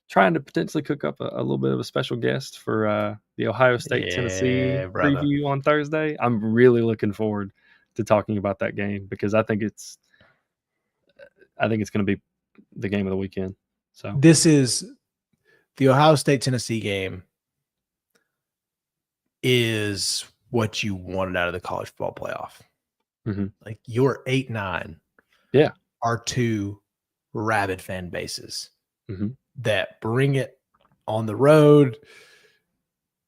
trying to potentially cook up a little bit of a special guest for the Ohio State Tennessee brother. preview on Thursday. I'm really looking forward to talking about that game because I think it's going to be the game of the weekend. So this is the Ohio State Tennessee game is what you wanted out of the college football playoff. Mm-hmm. Like your 8-9 are two rabid fan bases that bring it on the road,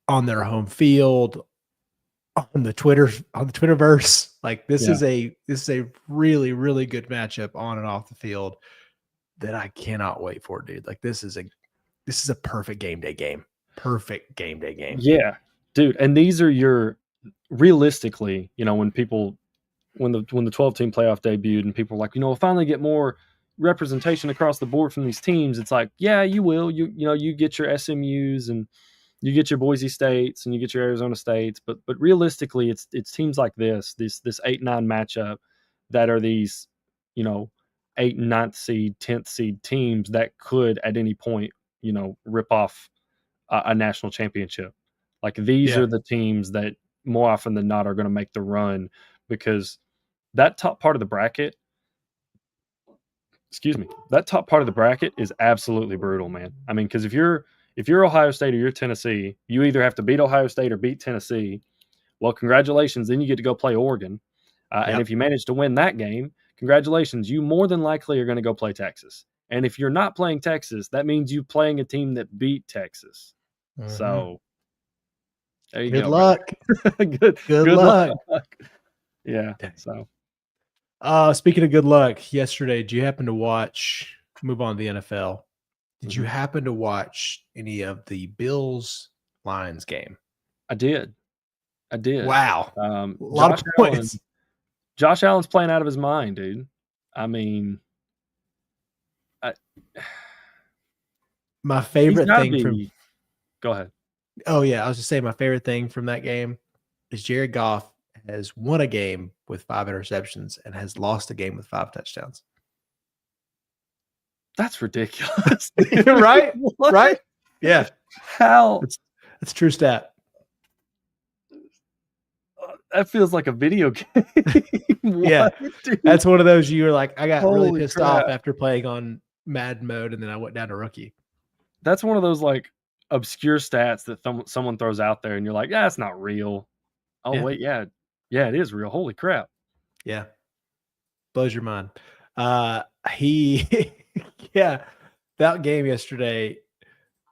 on their home field, on the Twitterverse. Like this is a really, really good matchup on and off the field that I cannot wait for, dude. Like this is a perfect game day game. Perfect game day game. Yeah, dude. And these are realistically, when the 12-team playoff debuted and people were like, we'll finally get more representation across the board from these teams. It's like, yeah, you will. You get your SMUs and you get your Boise States and you get your Arizona States, but realistically, it's teams like this 8-9 matchup that are these 8th, 9th seed, 10th seed teams that could at any point rip off a national championship. Like these are the teams that more often than not are going to make the run because that top part of the bracket. That top part of the bracket is absolutely brutal, man. I mean, because if you're Ohio State or you're Tennessee, you either have to beat Ohio State or beat Tennessee. Well, congratulations. Then you get to go play Oregon. And if you manage to win that game, congratulations. You more than likely are going to go play Texas. And if you're not playing Texas, that means you playing a team that beat Texas. Mm-hmm. So there you go. Good luck. good luck. Yeah. So. Speaking of good luck, yesterday, did you happen to watch? Move on to the NFL. Did you happen to watch any of the Bills-Lions game? I did. Wow. A lot of points. Josh Allen's playing out of his mind, dude. I mean, my favorite thing Go ahead. Oh, yeah. I was just saying my favorite thing from that game is Jared Goff has won a game with 5 interceptions and has lost a game with 5 touchdowns. That's ridiculous. Right? Right? Yeah. How? That's a true stat. That feels like a video game. Yeah. Dude? That's one of those you were like, I got Holy really pissed crap. off after playing on Madden mode, and then I went down to rookie. That's one of those like obscure stats that someone throws out there, and you're like, yeah, it's not real. Oh, wait, yeah, it is real. Holy crap. Yeah. Blows your mind. That game yesterday,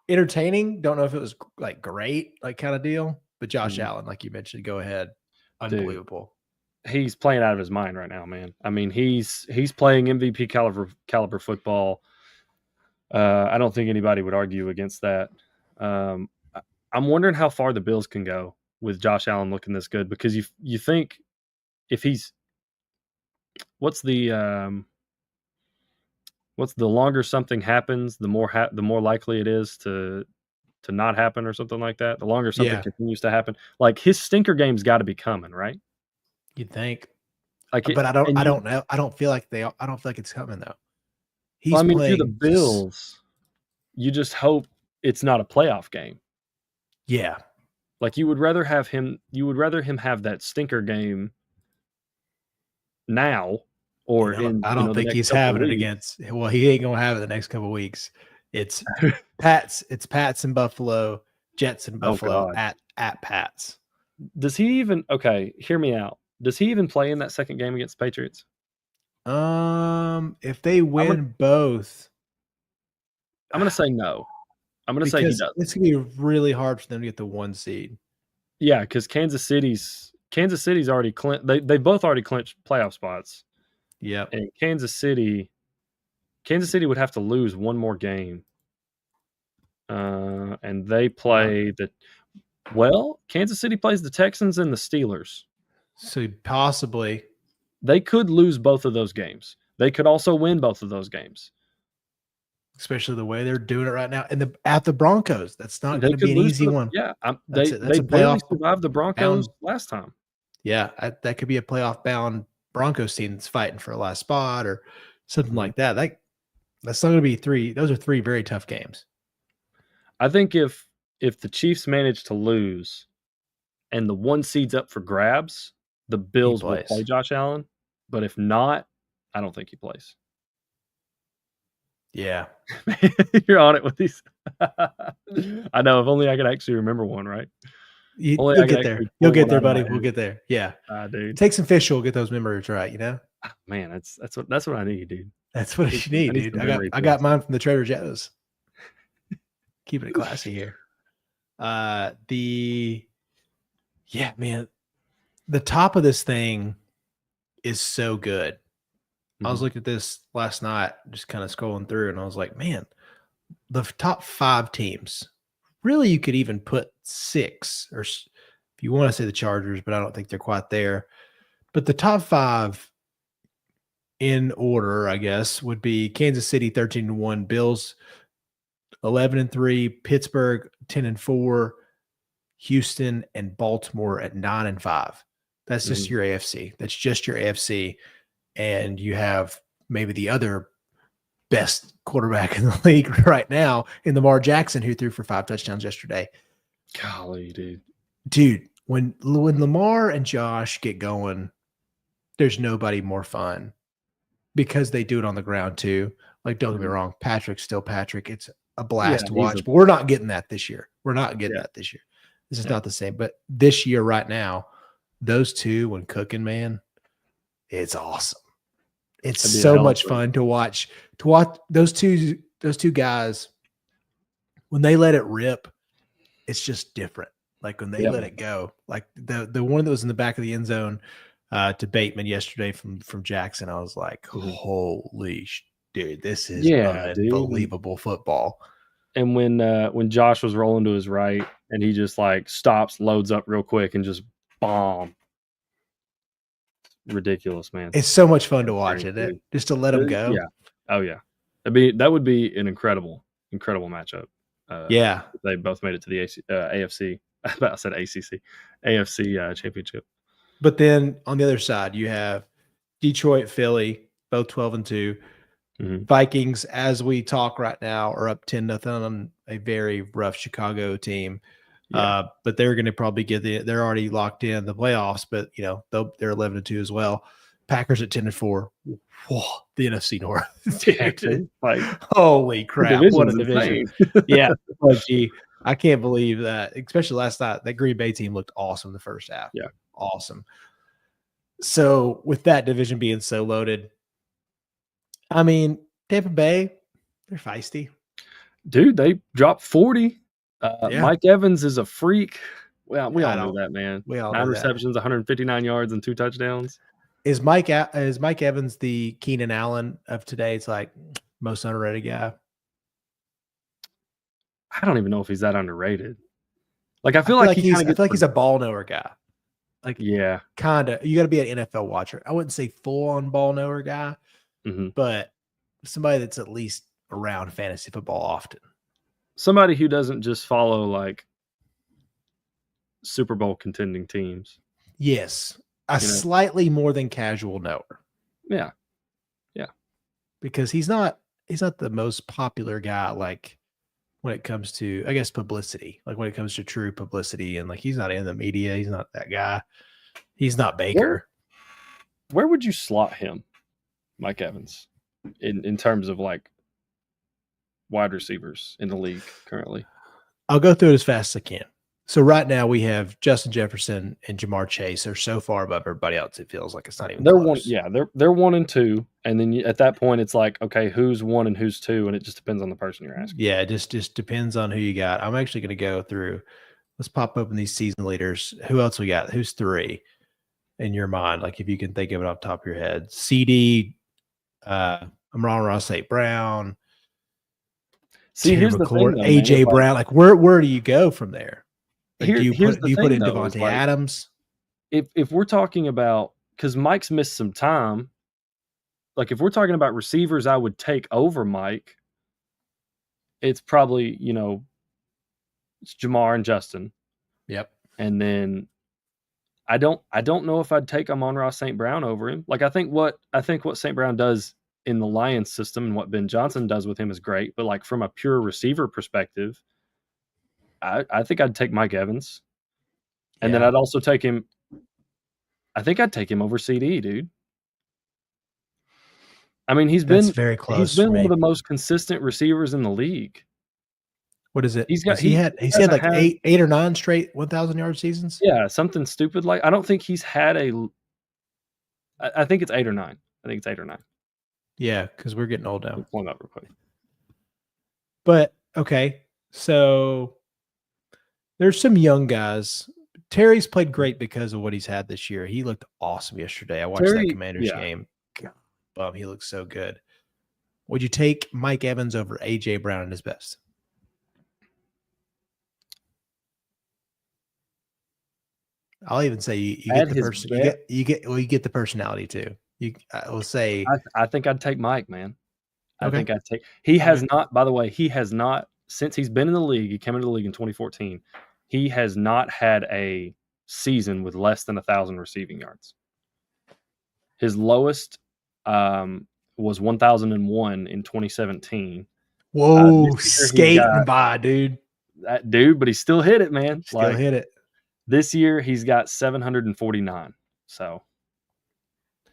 entertaining. Don't know if it was like great, like kind of deal, but Josh Allen, like you mentioned, go ahead. Unbelievable. Dude, he's playing out of his mind right now, man. I mean, he's playing MVP caliber football. I don't think anybody would argue against that. I'm wondering how far the Bills can go with Josh Allen looking this good, because you think if he's what's the longer something happens, the more likely it is to to not happen or something like that. The longer something Yeah, continues to happen, like his stinker game's got to be coming, right? you'd think, Like but and I you. don't know. I don't feel like it's coming though. Well, He's I mean, if you're the playing. Bills, you just hope it's not a playoff game. Yeah, Like you would rather him have that stinker game now or in I don't the think next he's couple of having it weeks. against. Well, he ain't gonna have it the next couple of weeks. It's Pats in Buffalo, Jets in Oh Buffalo God. at Pats. Does he even okay, hear me out. Does he even play in that second game against the Patriots? If they I'm gonna win both, I'm gonna say no. I'm gonna say he because doesn't. it's gonna be really hard for them to get the 1 seed. Yeah, because Kansas City's already they both already clinched playoff spots. Yep. And Kansas City would have to lose one more game. And they play Kansas City plays the Texans and the Steelers. So possibly. They could lose both of those games. They could also win both of those games. Especially the way they're doing it right now. And at the Broncos. That's not They going to be could an lose easy one. yeah. That's it. That's They a barely playoff survived the Broncos bound. last time. Yeah, that could be a playoff bound Broncos team that's fighting for a last spot or something like that. That's not going to be 3. Those are 3 very tough games. I think if the Chiefs manage to lose and the 1 seed's up for grabs, the Bills will play Josh Allen. But if not, I don't think he plays. Yeah. You're on it with these. I know. If only I could actually remember one, right? You'll get there. You'll get there, buddy. We'll get there. Yeah. Dude. Take some fish. We'll get those memories right, you know? Man, that's what I need, dude. That's what you need, dude. I got mine from the Trader Joe's. Keeping it classy here. Yeah, man. The top of this thing is so good. I was looking at this last night, just kind of scrolling through, and I was like, man, the top 5 teams, really you could even put 6, or if you want to say the Chargers, but I don't think they're quite there. But the top 5 in order, I guess, would be Kansas City 13-1, Bills 11-3, Pittsburgh 10-4, Houston and Baltimore at 9-5. That's just your AFC. That's just your AFC. And you have maybe the other best quarterback in the league right now in Lamar Jackson, who threw for 5 touchdowns yesterday. Golly, dude. Dude, when Lamar and Josh get going, there's nobody more fun because they do it on the ground too. Like, don't get me wrong, Patrick's still Patrick. It's a blast to watch, but we're not getting that this year. We're not getting that this year. This is not the same. But this year, right now, those two, when cooking, man, it's awesome. It's so much fun to watch. To watch those two guys when they let it rip, it's just different. Like when they let it go. Like the one that was in the back of the end zone to Bateman yesterday from Jackson, I was like, holy dude, this is unbelievable football. And when Josh was rolling to his right and he just like stops, loads up real quick, and just bomb. Ridiculous, man. It's so much fun to watch it. Just to let them go. Yeah. Oh yeah. That would be an incredible matchup. If they both made it to the AFC. I said ACC, AFC championship. But then on the other side, you have Detroit, Philly, both 12-2. Vikings, as we talk right now, are up 10-0 on a very rough Chicago team. But they're going to probably they're already locked in the playoffs, but they're 11-2 as well. Packers at 10-4. Whoa, the NFC North. Dude, holy crap. What a division. Yeah. Oh, gee. I can't believe that, especially last night. That Green Bay team looked awesome the first half. Yeah. Awesome. So with that division being so loaded, I mean, Tampa Bay, they're feisty. Dude, they dropped 40. Mike Evans is a freak. Well, we all know that, man. 9 receptions, 159 yards, and 2 touchdowns. Is Mike Evans the Keenan Allen of today? It's like most underrated guy. I don't even know if he's that underrated. Like I feel like he's a ball knower guy. Like kind of. You got to be an NFL watcher. I wouldn't say full on ball knower guy, but somebody that's at least around fantasy football often. somebody who doesn't just follow like Super Bowl contending teams. Yes, a You know? slightly more than casual knower. Yeah. Because he's not the most popular guy, like when it comes to, I guess, publicity, like when it comes to true publicity, and like he's not in the media. He's not that guy. He's not Baker. Where would you slot him, Mike Evans, in terms of like wide receivers in the league currently? I'll go through it as fast as I can. So right now we have Justin Jefferson and Jamar Chase. They're so far above everybody else, it feels like it's not even close. They're 1 and 2, and then at that point it's like, okay, who's 1 and who's 2, and it just depends on the person you're asking. Yeah, it just depends on who you got. I'm actually going to go through. Let's pop open these season leaders. Who else we got? Who's 3 in your mind? Like if you can think of it off the top of your head. CD, Amon-Ra St. Brown. See, Terry here's McLaurin, the thing, though, AJ man. Brown. Like where do you go from there? Like, do you put in though, Devontae like, Adams? If we're talking about, because Mike's missed some time, like if we're talking about receivers I would take over Mike, it's probably, it's Jamar and Justin. Yep. And then I don't know if I'd take Amon-Ra St. Brown over him. Like I think what St. Brown does in the Lions system and what Ben Johnson does with him is great, but like from a pure receiver perspective, I think I'd take Mike Evans. And then I'd also take him. I think I'd take him over CD, dude. I mean, he's been very close. He's been one of the most consistent receivers in the league. What is it? He's had like 8 or 9 straight 1,000-yard seasons. Yeah, something stupid like. I don't think he's had a. I think it's 8 or 9. I think it's 8 or 9. Yeah, because we're getting old now. Pull up real quick. But okay, so there's some young guys. Terry's played great because of what he's had this year. He looked awesome yesterday. I watched that Commanders game. God, he looks so good. Would you take Mike Evans over AJ Brown at his best? I'll even say you get the person. You get the personality too. I will say. I think I'd take Mike, man. I think I'd take. He has not. By the way, he has not since he's been in the league. He came into the league in 2014. He has not had a season with less than 1,000 receiving yards. His lowest was 1,001 in 2017. Whoa, skating by, dude. But he still hit it, man. Still hit it. This year, he's got 749. So,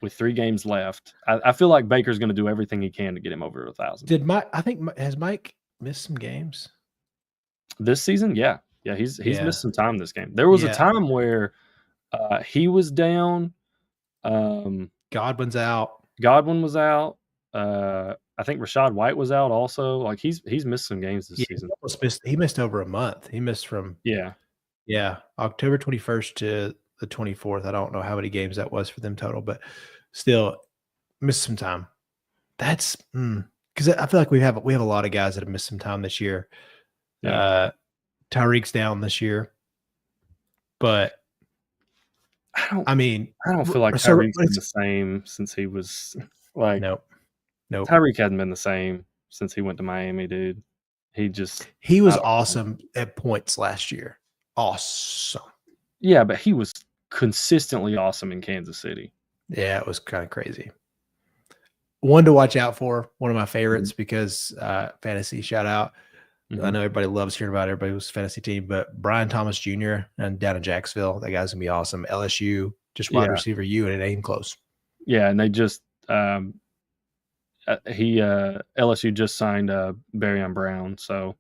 with 3 games left, I feel like Baker's going to do everything he can to get him over 1,000. Has Mike missed some games this season? Yeah, he's missed some time this game. There was a time where he was down. Godwin's out. Godwin was out. I think Rachaad White was out also. Like he's missed some games this season. He missed over a month. He missed from October 21st to the 24th. I don't know how many games that was for them total, but still missed some time. That's because I feel like we have a lot of guys that have missed some time this year. Tyreek's down this year, but I don't feel like Tyreek's been the same since he was like nope. Tyreek hasn't been the same since he went to Miami, dude. He was awesome at points last year. Awesome. Yeah, but he was consistently awesome in Kansas City. Yeah, it was kind of crazy. One to watch out for, one of my favorites because fantasy shout out. I know everybody loves hearing about everybody's fantasy team, but Brian Thomas Jr. and down in Jacksonville, that guy's gonna be awesome. LSU, just wide receiver and it ain't close. Yeah, and they just LSU just signed Barryon Brown, so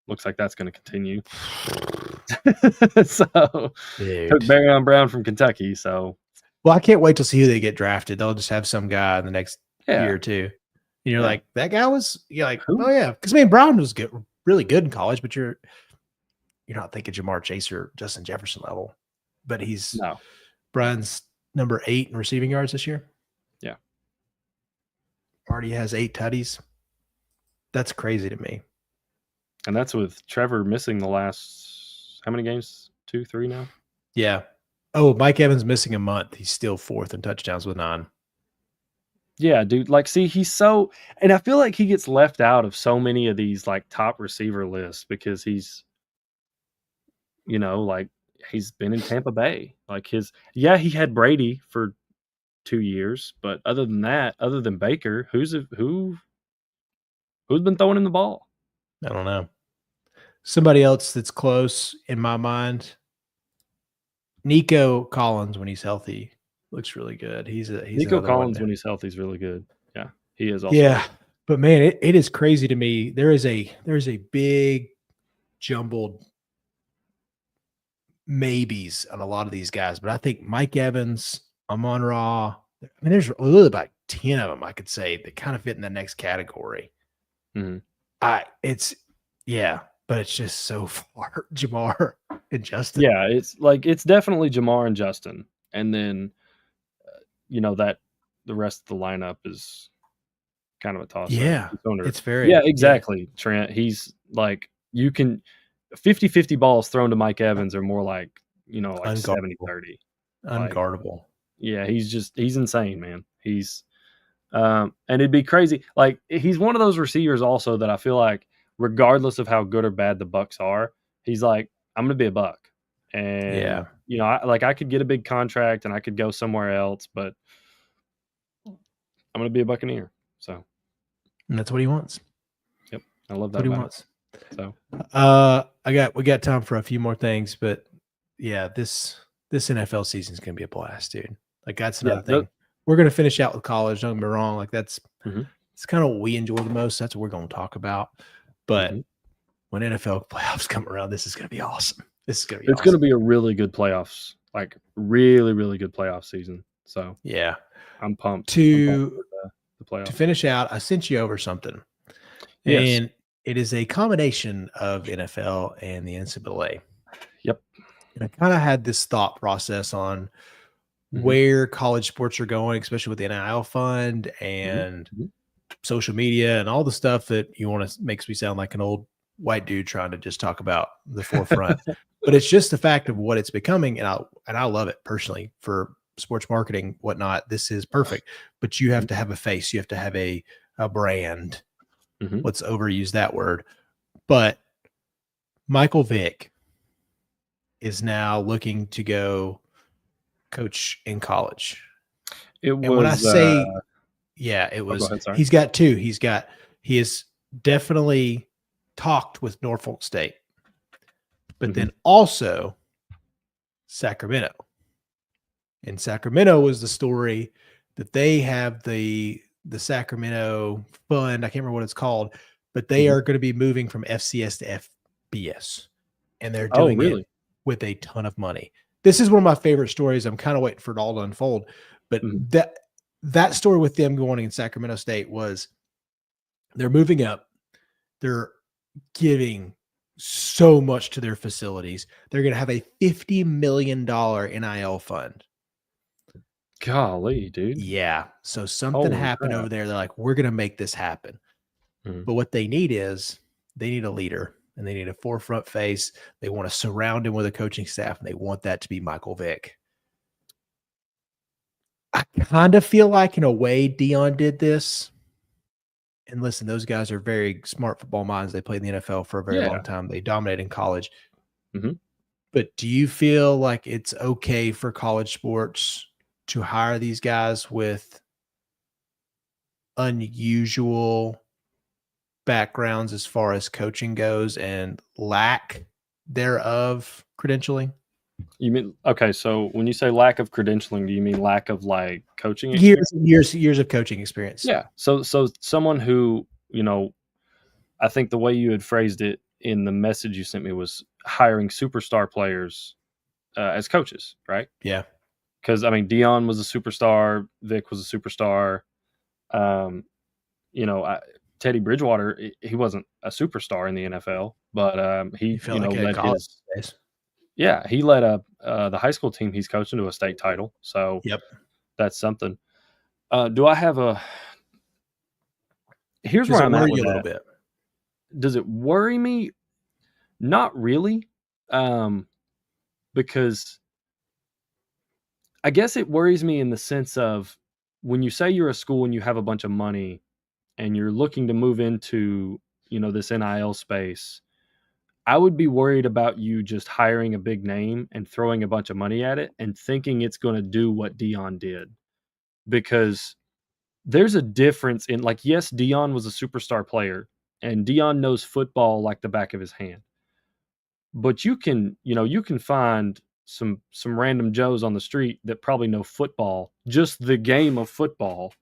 looks like that's going to continue. So took Barryon Brown from Kentucky. So I can't wait to see who they get drafted. They'll just have some guy in the next year or two. And you're like, that guy was. You're like, who? Oh yeah, because Brown was good, really good in college, but you're not thinking Jamar Chase or Justin Jefferson level. But Brian's number 8 in receiving yards this year. Yeah, already has 8 tutties. That's crazy to me. And that's with Trevor missing the last how many games? 2, 3 now. Yeah. Oh, Mike Evans missing a month. He's still 4th in touchdowns with 9. Yeah, dude. Like, see, he's so, and I feel like he gets left out of so many of these like top receiver lists because he's, like he's been in Tampa Bay. Like yeah, he had Brady for 2 years, but other than that, other than Baker, who's been throwing him the ball? I don't know. Somebody else that's close in my mind, Nico Collins when he's healthy looks really good. He's Nico another one Collins there. when he's healthy is really good. Yeah, he is also Yeah, really but man, it is crazy to me. There's a big jumbled maybes on a lot of these guys, but I think Mike Evans, Amon Ra, I mean, there's really about 10 of them I could say that kind of fit in the next category. good. Mhm. It's yeah, but it's just so far. Jamar and Justin. Yeah, it's definitely Jamar and Justin, and then that the rest of the lineup is kind of a toss up. Yeah, it's Yeah, very yeah, exactly, Trent. He's like you can 50-50 balls thrown to Mike Evans are more like, like unguardable. 70-30. Like, Unguardable. yeah, he's insane, man. And it'd be crazy. Like, he's one of those receivers also that I feel like regardless of how good or bad the Bucks are, he's like, I'm gonna be a Buck. And Yeah, I could get a big contract and I could go somewhere else, but I'm gonna be a Buccaneer. So and that's what he wants. yep. I love That's that what he about him. wants. So We got time for a few more things, but yeah, this NFL season is gonna be a blast, dude. Like that's yeah, another thing. We're gonna finish out with college. Don't get me wrong. Like mhm, it's kind of what we enjoy the most. That's what we're gonna talk about. But mhm. when NFL playoffs come around, this is gonna be awesome. This is gonna be It's gonna awesome. be a really good playoffs, like really, really good playoff season. So Yeah. I'm pumped. I'm pumped To for the playoffs. finish out, I sent you over something, Yes. and it is a combination of NFL and the NCAA. Yep. And I kind of had this thought process on Mhm, where college sports are going, especially with the NIL fund mhm, and mhm. social media and all the stuff that you want to makes me sound like an old white dude trying to just talk about the forefront. But it's just the fact of what it's becoming, and I love it personally for sports marketing, whatnot. This is perfect, but you have Mhm, to have a face, you have to have a brand. mhm. Let's overuse that word. But Michael Vick is now looking to go coach in college. It And when I was, say, yeah, go ahead, sorry. he's got two. He has definitely talked with Norfolk State, but Mhm. then also Sacramento. And Sacramento was the story that they have the Sacramento fund. I can't remember what it's called, but they Mhm. are going to be moving from FCS to FBS, and they're Oh, doing it really? with a ton of money. This is one of my favorite stories. I'm kind of waiting for it all to unfold, but Mhm. that story with them going in Sacramento State was they're moving up. They're giving so much to their facilities. They're going to have a $50 million NIL fund. Golly, dude. Yeah. So something Holy happened crap. over there. They're like, we're going to make this happen. Mhm. But what they need is they need a leader and they need a forefront face. They want to surround him with a coaching staff, and they want that to be Michael Vick. I kind of feel like, in a way, Dion did this. And listen, those guys are very smart football minds. They played in the NFL for a very long Yeah. time. They dominated in college. Mhm. But do you feel like it's okay for college sports to hire these guys with unusual backgrounds as far as coaching goes and lack thereof credentialing? You mean okay, so when you say lack of credentialing, do you mean lack of, like, coaching Years experience? and years of coaching experience. Yeah. So someone who, I think the way you had phrased it in the message you sent me was hiring superstar players, as coaches, right? Yeah. Because I mean, Dion was a superstar, Vic was a superstar. Um, you know, I, Teddy Bridgewater, he wasn't a superstar in the NFL, but You he, feel like at led college his days. yeah, he led the high school team he's coaching to a state title. So Yep. that's something. Do I have a? Here's Does where it I'm at worry with you a little that. bit? Does it worry me? Not really, um, because I guess it worries me in the sense of when you say you're a school and you have a bunch of money and you're looking to move into, this NIL space, I would be worried about you just hiring a big name and throwing a bunch of money at it and thinking it's going to do what Dion did. Because there's a difference in, like, yes, Dion was a superstar player and Dion knows football like the back of his hand. But you can find some random Joes on the street that probably know football, just the game of football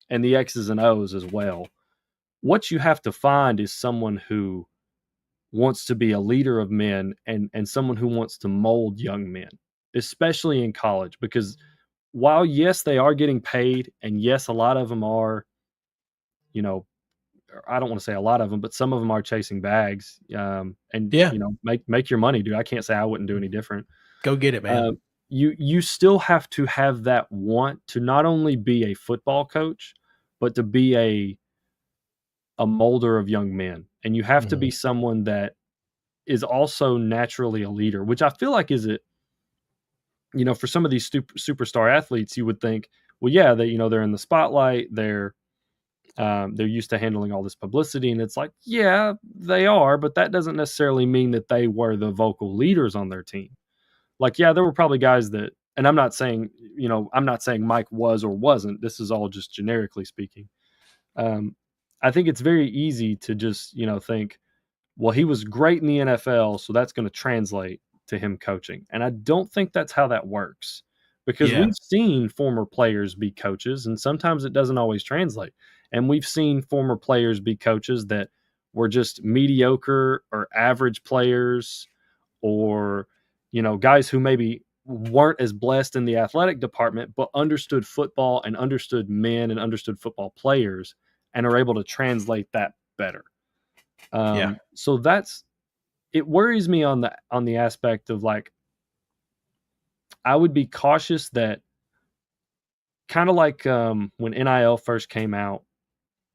and the X's and O's as well. What you have to find is someone who wants to be a leader of men and someone who wants to mold young men, especially in college, because while yes, they are getting paid, and yes, a lot of them are, you know, I don't want to say a lot of them, but some of them are chasing bags, and Yeah. make your money, dude. I can't say I wouldn't do any different. Go get it, man. You still have to have that want to not only be a football coach, but to be a molder of young men, and you have to be someone that is also naturally a leader, which I feel like is it. For some of these superstar athletes, you would think, well, yeah, they're in the spotlight, they're used to handling all this publicity, and it's like, yeah, they are, but that doesn't necessarily mean that they were the vocal leaders on their team. Like, yeah, there were probably guys that, and I'm not saying Mike was or wasn't. This is all just generically speaking. I think it's very easy to just, think, well, he was great in the NFL, so that's going to translate to him coaching. And I don't think that's how that works, because Yeah. we've seen former players be coaches, and sometimes it doesn't always translate. And we've seen former players be coaches that were just mediocre or average players, or, guys who maybe weren't as blessed in the athletic department, but understood football and understood men and understood football players and are able to translate that better. So it worries me on the aspect of, like, I would be cautious that, kind of like when NIL first came out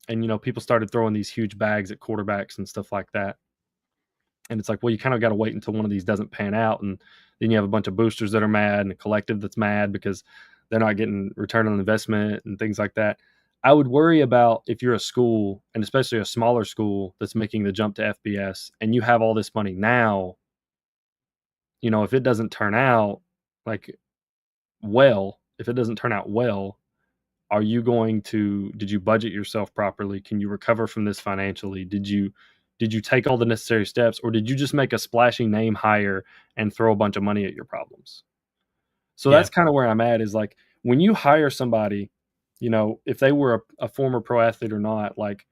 and people started throwing these huge bags at quarterbacks and stuff like that. And it's like, well, you kind of got to wait until one of these doesn't pan out, and then you have a bunch of boosters that are mad and a collective that's mad because they're not getting return on investment and things like that. I would worry about if you're a school, and especially a smaller school that's making the jump to FBS, and you have all this money now, if it doesn't turn out like if it doesn't turn out well, did you budget yourself properly? Can you recover from this financially? Did you take all the necessary steps, or did you just make a splashy name hire and throw a bunch of money at your problems? So that's kind of where I'm at, is like, when you hire somebody, if they were a former pro athlete or not, like,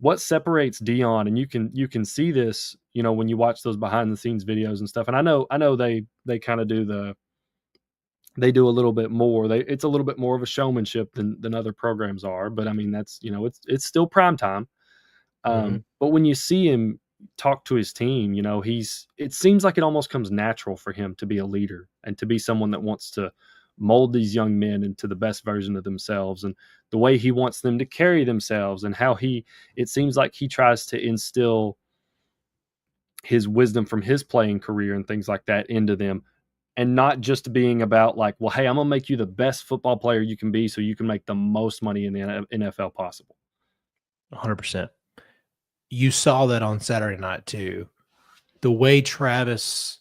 what separates Dion, and you can see this, when you watch those behind the scenes videos and stuff. And I know they kind of they do a little bit more. It's a little bit more of a showmanship than other programs are, but I mean, that's, it's still prime time. But when you see him talk to his team, it seems like it almost comes natural for him to be a leader and to be someone that wants to mold these young men into the best version of themselves, and the way he wants them to carry themselves, and how it seems like he tries to instill his wisdom from his playing career and things like that into them, and not just being about, like, well, hey, I'm gonna make you the best football player you can be so you can make the most money in the NFL possible. 100%. You saw that on Saturday night too. The way Travis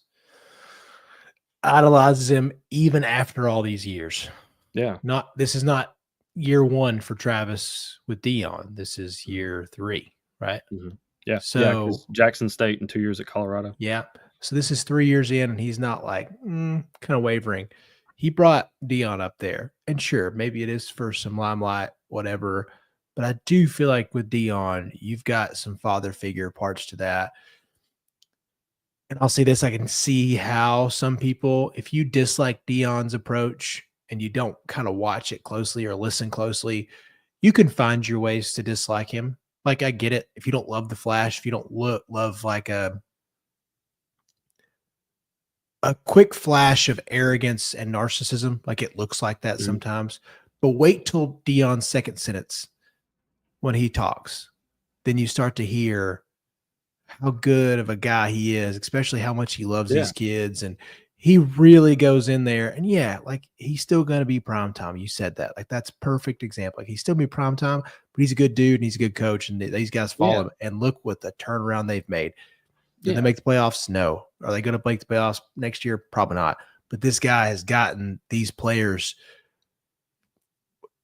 idolizes him even after all these years. Yeah. This is not year one for Travis with Dion. This is year 3, right? Mm-hmm. Yeah. So 'cause Jackson State and 2 years at Colorado. Yeah. So this is 3 years in, and he's not like kind of wavering. He brought Dion up there, and sure, maybe it is for some limelight, whatever. But I do feel like with Dion, you've got some father figure parts to that. And I'll say this, I can see how some people, if you dislike Dion's approach and you don't kind of watch it closely or listen closely, you can find your ways to dislike him. Like, I get it. If you don't love the flash, if you don't love like a quick flash of arrogance and narcissism, like it looks like that sometimes. But wait till Dion's second sentence when he talks. Then you start to hear how good of a guy he is, especially how much he loves these kids. And he really goes in there, and yeah, like he's still going to be prime time. You said that, like that's perfect example. Like he's still be prime time, but he's a good dude and he's a good coach, and these guys follow Yeah. him. And look what the turnaround they've made. Did they Yeah. make the playoffs? No. Are they going to make the playoffs next year? Probably not. But this guy has gotten these players,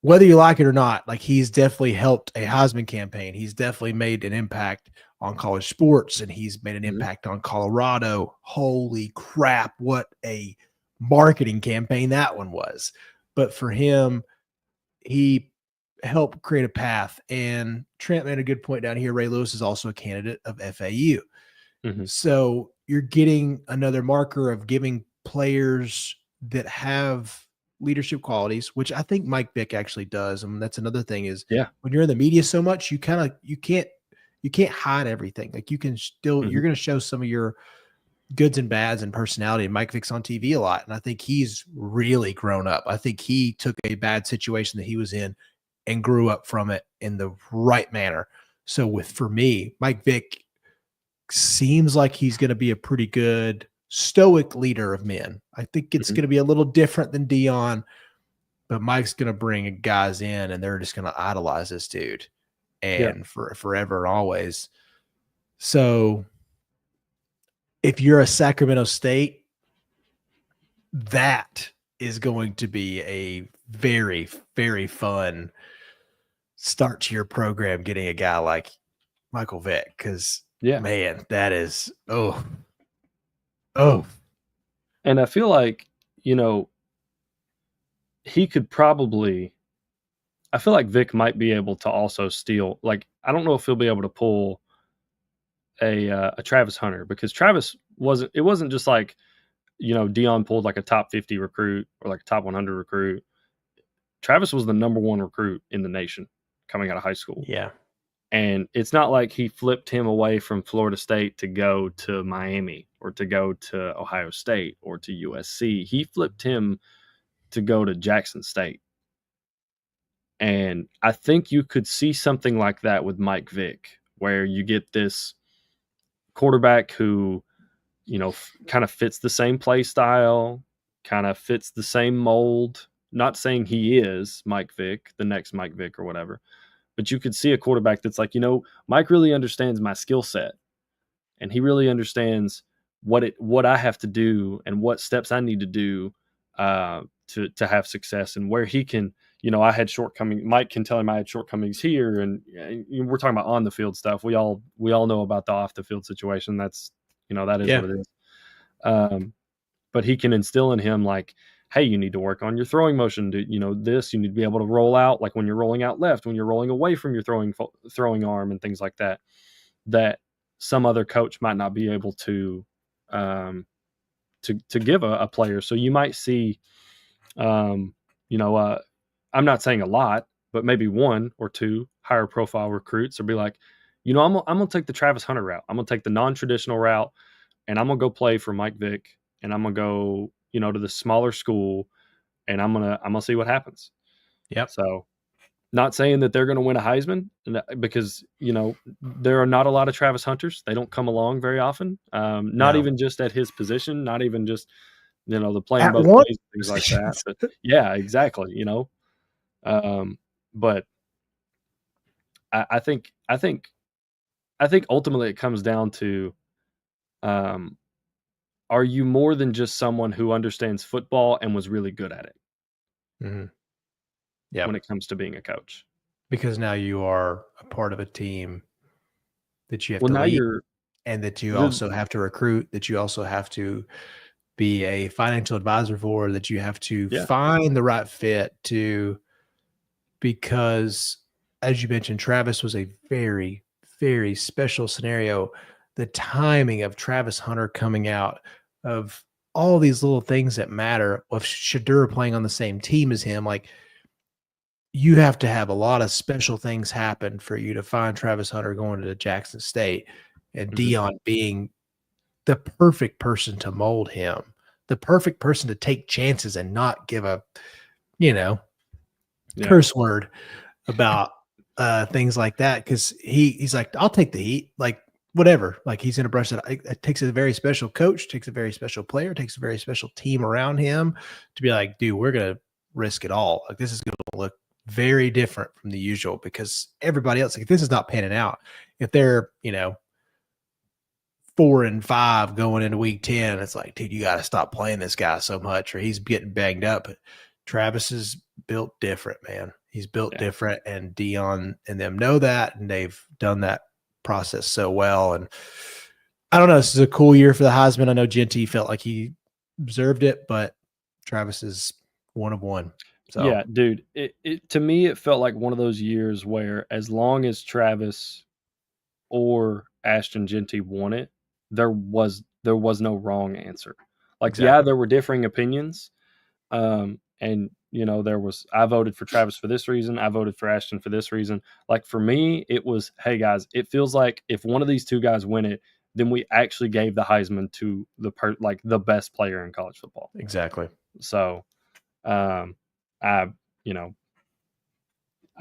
whether you like it or not, like he's definitely helped a Heisman campaign. He's definitely made an impact on college sports, and he's made an impact on Colorado. Holy crap, what a marketing campaign that one was. But for him, he helped create a path. And Trent made a good point down here. Ray Lewis is also a candidate of FAU. So you're getting another marker of giving players that have leadership qualities, which I think Mike Vick actually does. And that's another thing is when you're in the media so much, you can't hide everything. Like you can still, you're going to show some of your goods and bads and personality. And Mike Vick's on TV a lot. And I think he's really grown up. I think he took a bad situation that he was in and grew up from it in the right manner. So for me, Mike Vick seems like he's going to be a pretty good stoic leader of men. I think it's going to be a little different than Dion, but Mike's going to bring guys in and they're just going to idolize this dude and for forever and always. So if you're a Sacramento State, that is going to be a very, very fun start to your program getting a guy like Michael Vick, because man, that is oh. And I feel like, he could probably, I feel like Vic might be able to also steal, like, I don't know if he'll be able to pull a Travis Hunter, because Travis it wasn't just like, Dion pulled like a top 50 recruit or like a top 100 recruit. Travis was the number one recruit in the nation coming out of high school. Yeah. And it's not like he flipped him away from Florida State to go to Miami or to go to Ohio State or to USC. He flipped him to go to Jackson State. And I think you could see something like that with Mike Vick, where you get this quarterback who, kind of fits the same play style, kind of fits the same mold. Not saying he is Mike Vick, the next Mike Vick or whatever, but you could see a quarterback that's like, Mike really understands my skill set, and he really understands what I have to do and what steps I need to do to have success, and where he can, I had shortcomings. Mike can tell him I had shortcomings here, and we're talking about on the field stuff. We all know about the off the field situation. That's that is what it is. But he can instill in him like, hey, you need to work on your throwing motion. This, you need to be able to roll out, like when you're rolling out left, when you're rolling away from your throwing arm and things like that, that some other coach might not be able to give a player. So you might see, I'm not saying a lot, but maybe one or two higher profile recruits will be like, I'm going to take the Travis Hunter route. I'm going to take the non-traditional route, and I'm going to go play for Mike Vick, and I'm going to go, to the smaller school, and I'm going to see what happens. Yep. So not saying that they're going to win a Heisman, because, there are not a lot of Travis Hunters. They don't come along very often. Not even just at his position, not even just, the playing both ways, things like that. But yeah, exactly. But I think ultimately it comes down to, are you more than just someone who understands football and was really good at it? Mm-hmm. Yeah. When it comes to being a coach, because now you are a part of a team that you have to lead, and that you also have to recruit, that you also have to be a financial advisor for, that you have to find the right fit to, because as you mentioned, Travis was a very, very special scenario. The timing of Travis Hunter coming out, of all these little things that matter, of Shadur playing on the same team as him, like you have to have a lot of special things happen for you to find Travis Hunter going to Jackson State, and Dion being the perfect person to mold him, the perfect person to take chances and not give a, curse word about things like that. Cause he's like, I'll take the heat. Like, whatever. Like he's going to brush it. It takes a very special coach, takes a very special player, takes a very special team around him to be like, dude, we're going to risk it all. Like this is going to look very different from the usual because everybody else, like this is not panning out. If they're, 4-5 going into week 10, it's like, dude, you got to stop playing this guy so much or he's getting banged up. But Travis is built different, man. He's built different, and Dion and them know that, and they've done that process so well. And I don't know, this is a cool year for the Heisman. I know Genty felt like he deserved it, but Travis is one of one. So yeah, dude, it to me it felt like one of those years where as long as Travis or Ashton Genty won it, there was no wrong answer. Like exactly. there were differing opinions, and I voted for Travis for this reason. I voted for Ashton for this reason. Like for me, it was, hey guys, it feels like if one of these two guys win it, then we actually gave the Heisman to the best player in college football. Exactly. So, I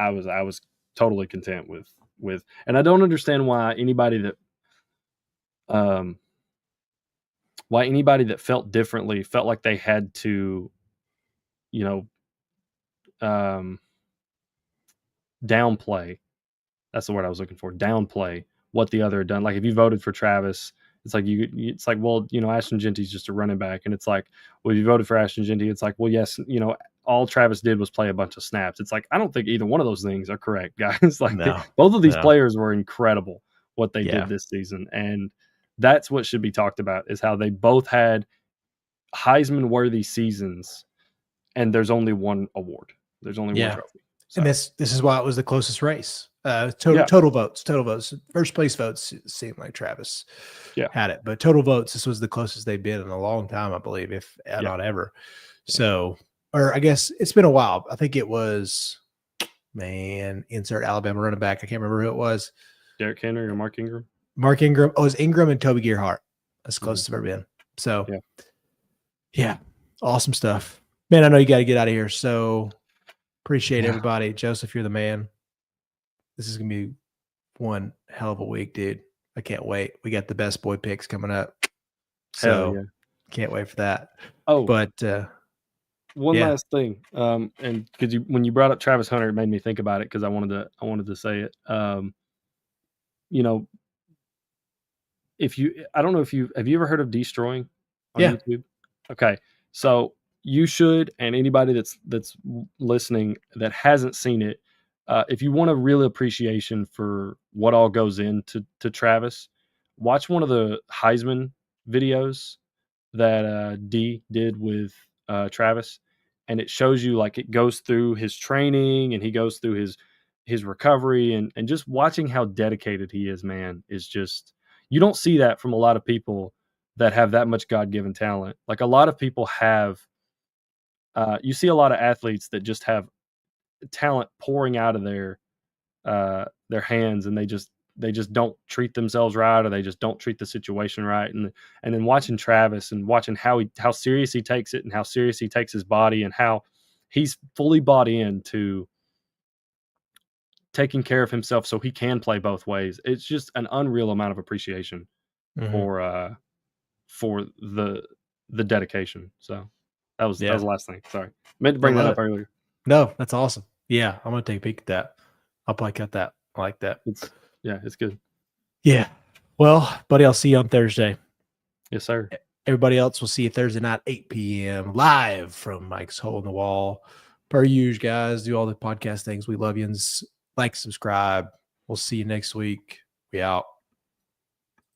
was totally content with, and I don't understand why anybody that felt differently felt like they had to, downplay. That's the word I was looking for. Downplay what the other had done. Like if you voted for Travis, it's like it's like, well, Ashton Genty's just a running back, and it's like, well, if you voted for Ashton Genty, it's like, well, yes, all Travis did was play a bunch of snaps. It's like I don't think either one of those things are correct, guys. Like both of these players were incredible what they did this season, and that's what should be talked about is how they both had Heisman worthy seasons, and there's only one award. There's only one trophy. So. And this is why it was the closest race. Total votes. First place votes seemed like Travis had it, but total votes, this was the closest they've been in a long time, I believe, if not ever. So, or I guess it's been a while. I think it was, insert Alabama running back. I can't remember who it was. Derrick Henry or Mark Ingram? Mark Ingram. Oh, it was Ingram and Toby Gerhart. That's close as I've ever been. So, yeah, awesome stuff. Man, I know you got to get out of here. So, appreciate everybody. Joseph, you're the man. This is going to be one hell of a week, dude. I can't wait. We got the best boy picks coming up. So can't wait for that. Oh, but one last thing. And because when you brought up Travis Hunter, it made me think about it because I wanted to say it. I don't know if have you ever heard of Destroying on YouTube? Okay. So you should, and anybody that's listening that hasn't seen it, if you want a real appreciation for what all goes into Travis, watch one of the Heisman videos that D did with Travis, and it shows you like it goes through his training and he goes through his recovery and just watching how dedicated he is, man, is just, you don't see that from a lot of people that have that much God-given talent. Like a lot of people have, you see a lot of athletes that just have talent pouring out of their hands, and they just don't treat themselves right, or they just don't treat the situation right. And then watching Travis and watching how serious he takes it and how serious he takes his body and how he's fully bought into taking care of himself so he can play both ways. It's just an unreal amount of appreciation for the dedication. So that was the last thing. Sorry. Meant to bring that up earlier. No, that's awesome. Yeah, I'm going to take a peek at that. I'll probably cut that. I like that. It's good. Yeah. Well, buddy, I'll see you on Thursday. Yes, sir. Everybody else, will see you Thursday night, 8 p.m. live from Mike's Hole in the Wall. Per usual, guys, do all the podcast things. We love you. Like, subscribe. We'll see you next week. We out.